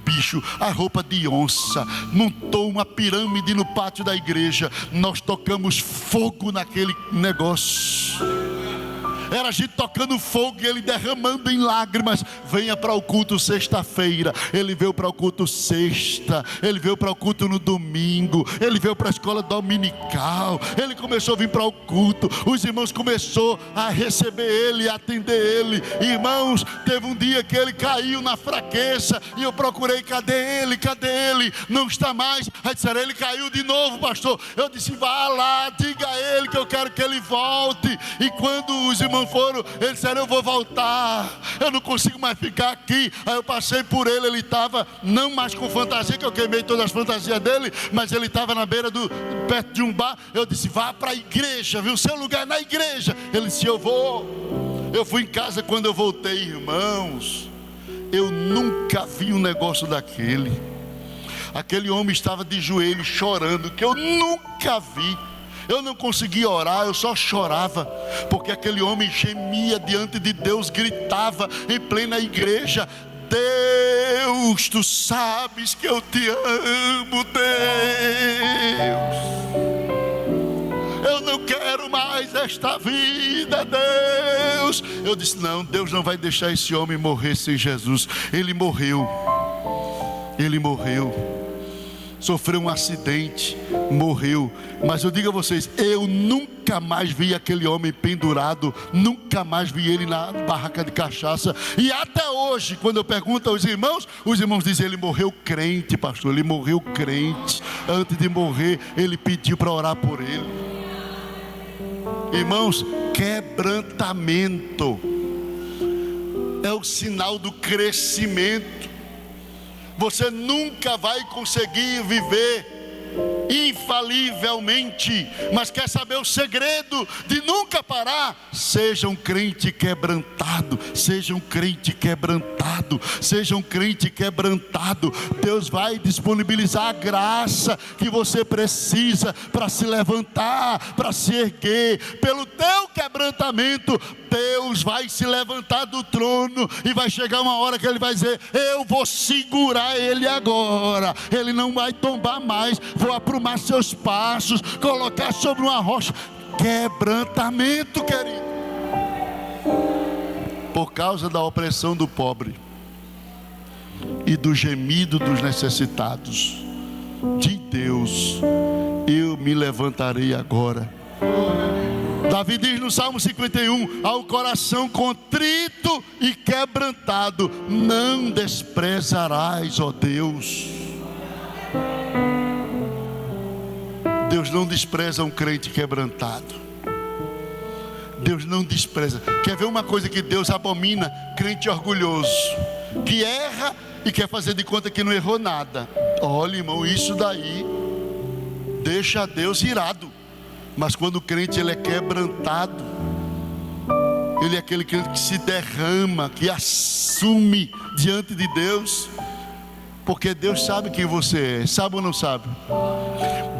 bicho, a roupa de onça, montou uma pirâmide no pátio da igreja. Nós tocamos fogo naquele negócio. era a gente tocando fogo e ele derramando em lágrimas. Venha para o culto sexta-feira. Ele veio para o culto sexta, ele veio para o culto no domingo, ele veio para a escola dominical, ele começou a vir para o culto. Os irmãos começaram a receber ele, a atender ele. Irmãos, teve um dia que ele caiu na fraqueza e eu procurei, cadê ele? Não está mais. Aí disseram, ele caiu de novo, pastor. Eu disse, vá lá, diga a ele que eu quero que ele volte. E quando os irmãos foram, eles disseram, eu vou voltar, eu não consigo mais ficar aqui. Aí eu passei por ele, ele estava não mais com fantasia, que eu queimei todas as fantasias dele, mas ele estava na beira perto de um bar. Eu disse, vá para a igreja, viu? Seu lugar é na igreja. Ele disse, eu vou. Eu fui em casa. Quando eu voltei, irmãos, eu nunca vi um negócio daquele. Aquele homem estava de joelhos chorando, que eu nunca vi. Eu não conseguia orar, eu só chorava, porque aquele homem gemia diante de Deus, gritava em plena igreja, Deus, tu sabes que eu te amo, Deus. Eu não quero mais esta vida, Deus. Eu disse, não, Deus não vai deixar esse homem morrer sem Jesus. Ele morreu. Sofreu um acidente, morreu. Mas eu digo a vocês, eu nunca mais vi aquele homem pendurado, nunca mais vi ele na barraca de cachaça. E até hoje, quando eu pergunto aos irmãos, os irmãos dizem, ele morreu crente, pastor, ele morreu crente. Antes de morrer, ele pediu para orar por ele. Irmãos, quebrantamento é o sinal do crescimento. Você nunca vai conseguir viver infalivelmente, mas quer saber o segredo de nunca parar? Seja um crente quebrantado, seja um crente quebrantado, seja um crente quebrantado. Deus vai disponibilizar a graça que você precisa para se levantar, para se erguer. Pelo teu quebrantamento, Deus vai se levantar do trono e vai chegar uma hora que Ele vai dizer, eu vou segurar ele agora, ele não vai tombar mais, vou aprumar seus passos, colocar sobre uma rocha. Quebrantamento, querido. Por causa da opressão do pobre e do gemido dos necessitados de Deus, eu me levantarei agora. Davi diz no Salmo 51, ao coração contrito e quebrantado, não desprezarás, ó Deus. Deus não despreza um crente quebrantado. Deus não despreza. Quer ver uma coisa que Deus abomina? Crente orgulhoso, que erra e quer fazer de conta que não errou nada. Olha, irmão, isso daí deixa Deus irado. Mas quando o crente ele é quebrantado, ele é aquele crente que se derrama, que assume diante de Deus, porque Deus sabe quem você é, sabe ou não sabe?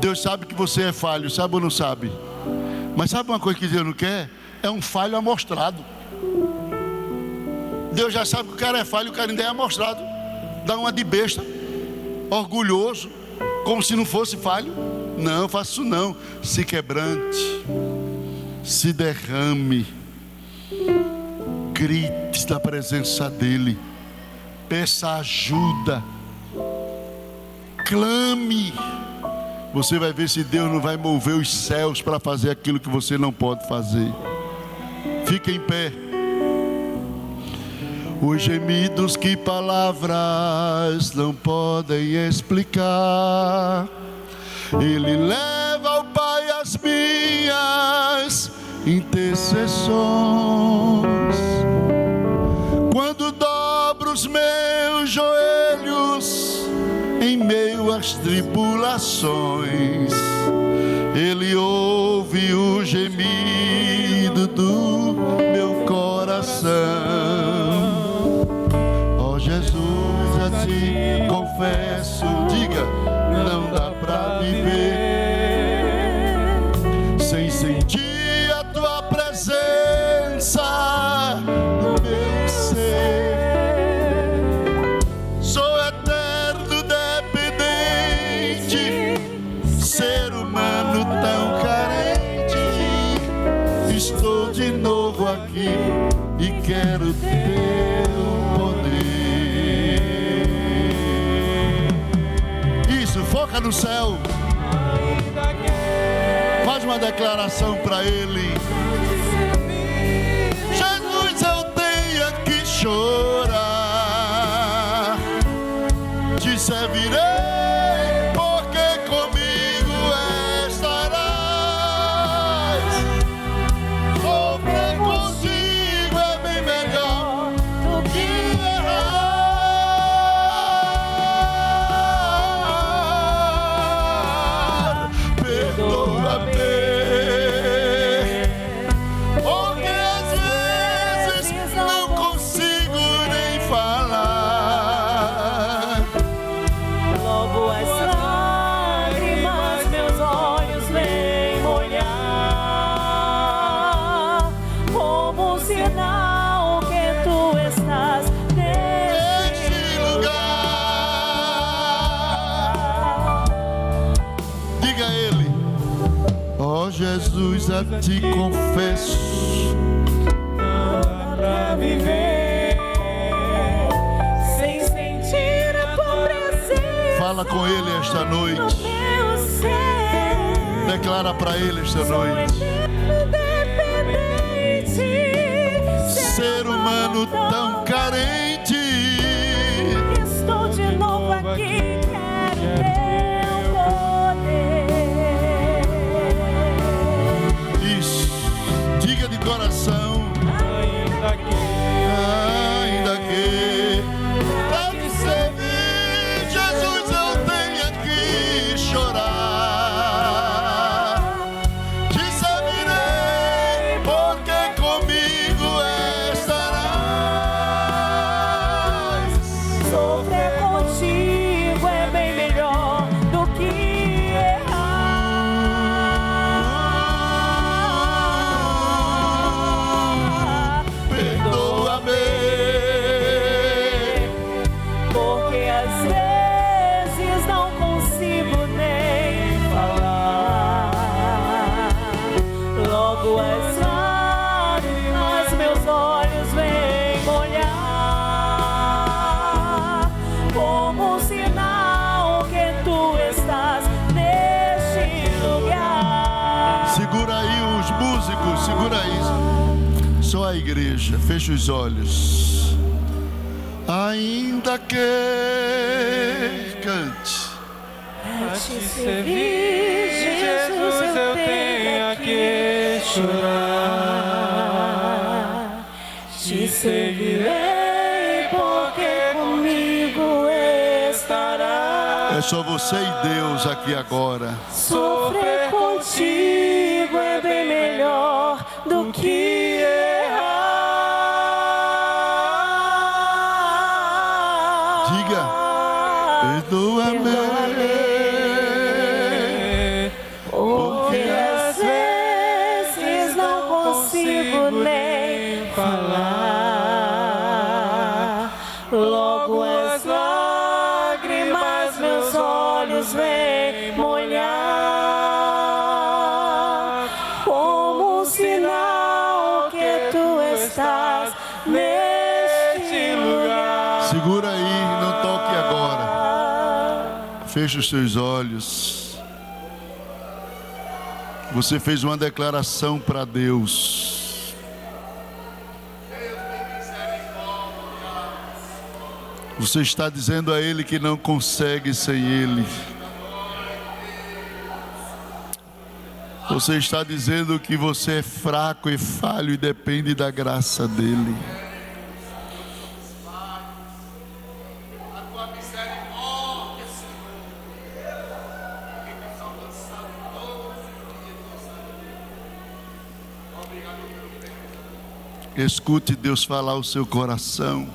Deus sabe que você é falho, sabe ou não sabe? Mas sabe uma coisa que Deus não quer? É um falho amostrado. Deus já sabe que o cara é falho, o cara ainda é amostrado. Dá uma de besta, orgulhoso, como se não fosse falho. Não, faça isso não. Se quebrante, se derrame, grite na presença dEle, peça ajuda, clame. Você vai ver se Deus não vai mover os céus para fazer aquilo que você não pode fazer. Fica em pé. Os gemidos que palavras não podem explicar, Ele leva ao Pai as minhas intercessões. Quando dobro os meus joelhos em meio às tribulações, Ele ouve o gemido do meu coração. Ó Jesus, a Ti confesso, diga, não dá pra viver sem sentir a Tua presença no meu ser. Sou eterno dependente, ser humano tão carente, estou de novo aqui e quero teu poder. Isso, foca no céu. Faz uma declaração para Ele. Jesus, eu tenho que chorar, te servirei, porque comigo estarás. Sofrer contigo é bem melhor do que errar. Perdoa-me, porque às vezes não consigo nem falar. Logo as lágrimas meus olhos vêm molhar, como um sinal que tu estás neste lugar. Diga a Ele: ó Jesus, a ti confesso, Não dá pra viver sem sentir a tua presença. fala com Ele esta No noite. meu ser, Declara para Ele esta sou noite. independente, Ser humano tão carente, estou de novo aqui, quero teu poder. isso, diga de coração. Ainda que pra te servir, Jesus, eu tenha que chorar, te servirei, porque comigo estarás. Sofrer contigo é bem melhor do que errar. Perdoa-me, Porque às vezes não consigo nem falar. Logo as lágrimas meus olhos vêm molhar, como um sinal que tu estás neste lugar. segura aí os músicos, segura aí. Só a igreja, fecha os olhos. Ainda que cante. Pra te servir, Jesus, eu tenho que chorar. Te servirei, porque comigo estarás. É só você e Deus aqui agora. Sofrer contigo é bem melhor do que errar. Diga: perdoa-me, Porque às vezes não consigo nem falar. Logo as lágrimas meus olhos vêm molhar, como um sinal que tu estás neste lugar. segura aí, não toque agora. Feche os seus olhos. Você fez uma declaração para Deus. Você está dizendo a Ele que não consegue sem Ele. Você está dizendo que você é fraco e falho e depende da graça dEle. Escute Deus falar ao seu coração.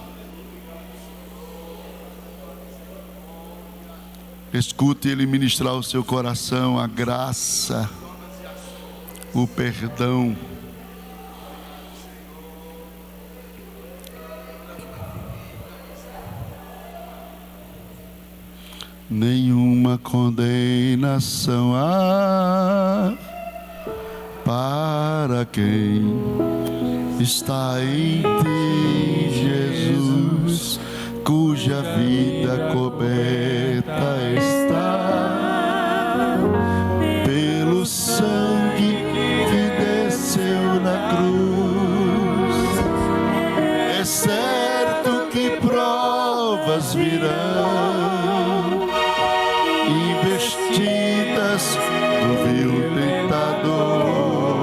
Escute Ele ministrar ao seu coração a graça, o perdão. Nenhuma condenação há para quem está em ti, Jesus, cuja vida coberta está pelo sangue que desceu na cruz. É certo que provas virão, investidas do vil tentador,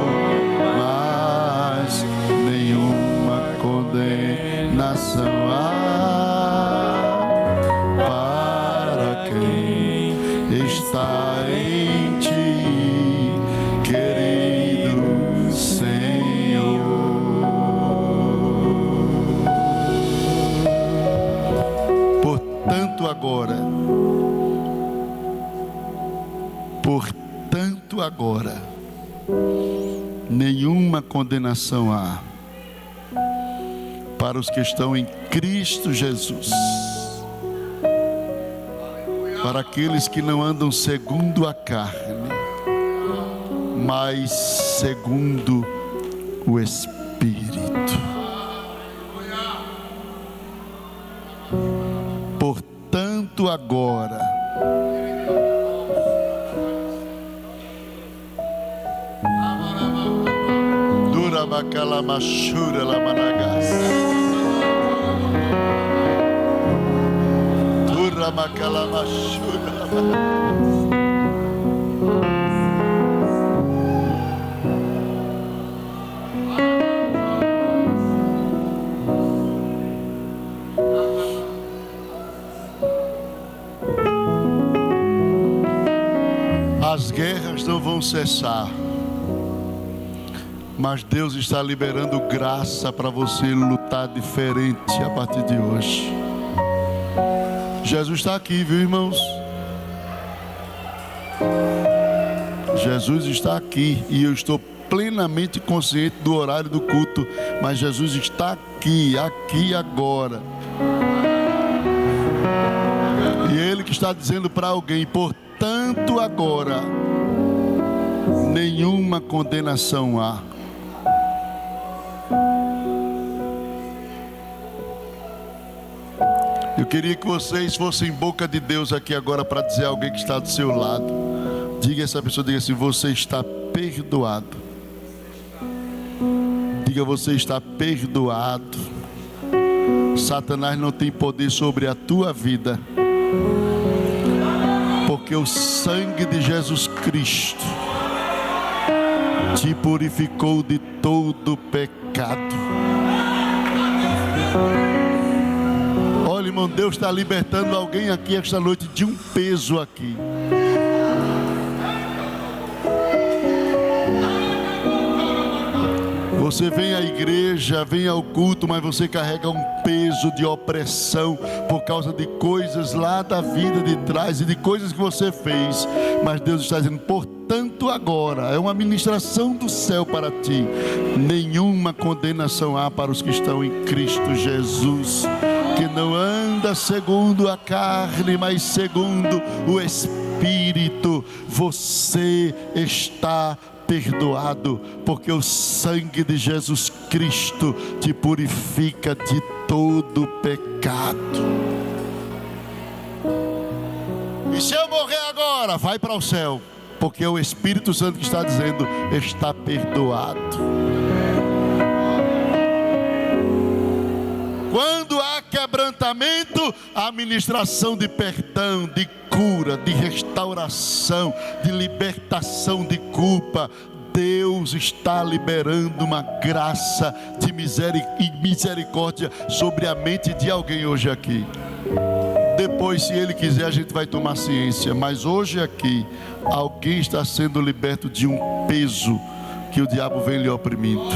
mas nenhuma condenação há para quem está em ti, querido Senhor. Portanto agora, nenhuma condenação há para os que estão em Cristo Jesus, para aqueles que não andam segundo a carne, mas segundo o Espírito. Portanto agora, Durabacalamachura lamanagas, Durabacalamachura lamanagas. As guerras não vão cessar, mas Deus está liberando graça para você lutar diferente a partir de hoje. Jesus está aqui, viu, irmãos? Jesus está aqui e eu estou plenamente consciente do horário do culto, mas Jesus está aqui agora. E Ele que está dizendo para alguém: portanto agora, nenhuma condenação há. Eu queria que vocês fossem boca de Deus aqui agora para dizer a alguém que está do seu lado. Diga a essa pessoa, diga assim: você está perdoado. Diga: você está perdoado. Satanás não tem poder sobre a tua vida, porque o sangue de Jesus Cristo te purificou de todo pecado. Olha, irmão, Deus está libertando alguém aqui esta noite de um peso aqui. Você vem à igreja, vem ao culto, mas você carrega um peso de opressão por causa de coisas lá da vida de trás e de coisas que você fez. Mas Deus está dizendo: portanto agora, é uma ministração do céu para ti. Nenhuma condenação há para os que estão em Cristo Jesus, que não anda segundo a carne, mas segundo o Espírito. Você está perdoado, porque o sangue de Jesus Cristo te purifica de todo pecado. E se eu morrer agora, vai para o céu, porque é o Espírito Santo que está dizendo: está perdoado. Quando há quebrantamento, a ministração de perdão, de cura, de restauração, de libertação de culpa. Deus está liberando uma graça de misericórdia sobre a mente de alguém hoje aqui. Depois, se Ele quiser, a gente vai tomar ciência. Mas hoje aqui, alguém está sendo liberto de um peso que o diabo vem lhe oprimindo.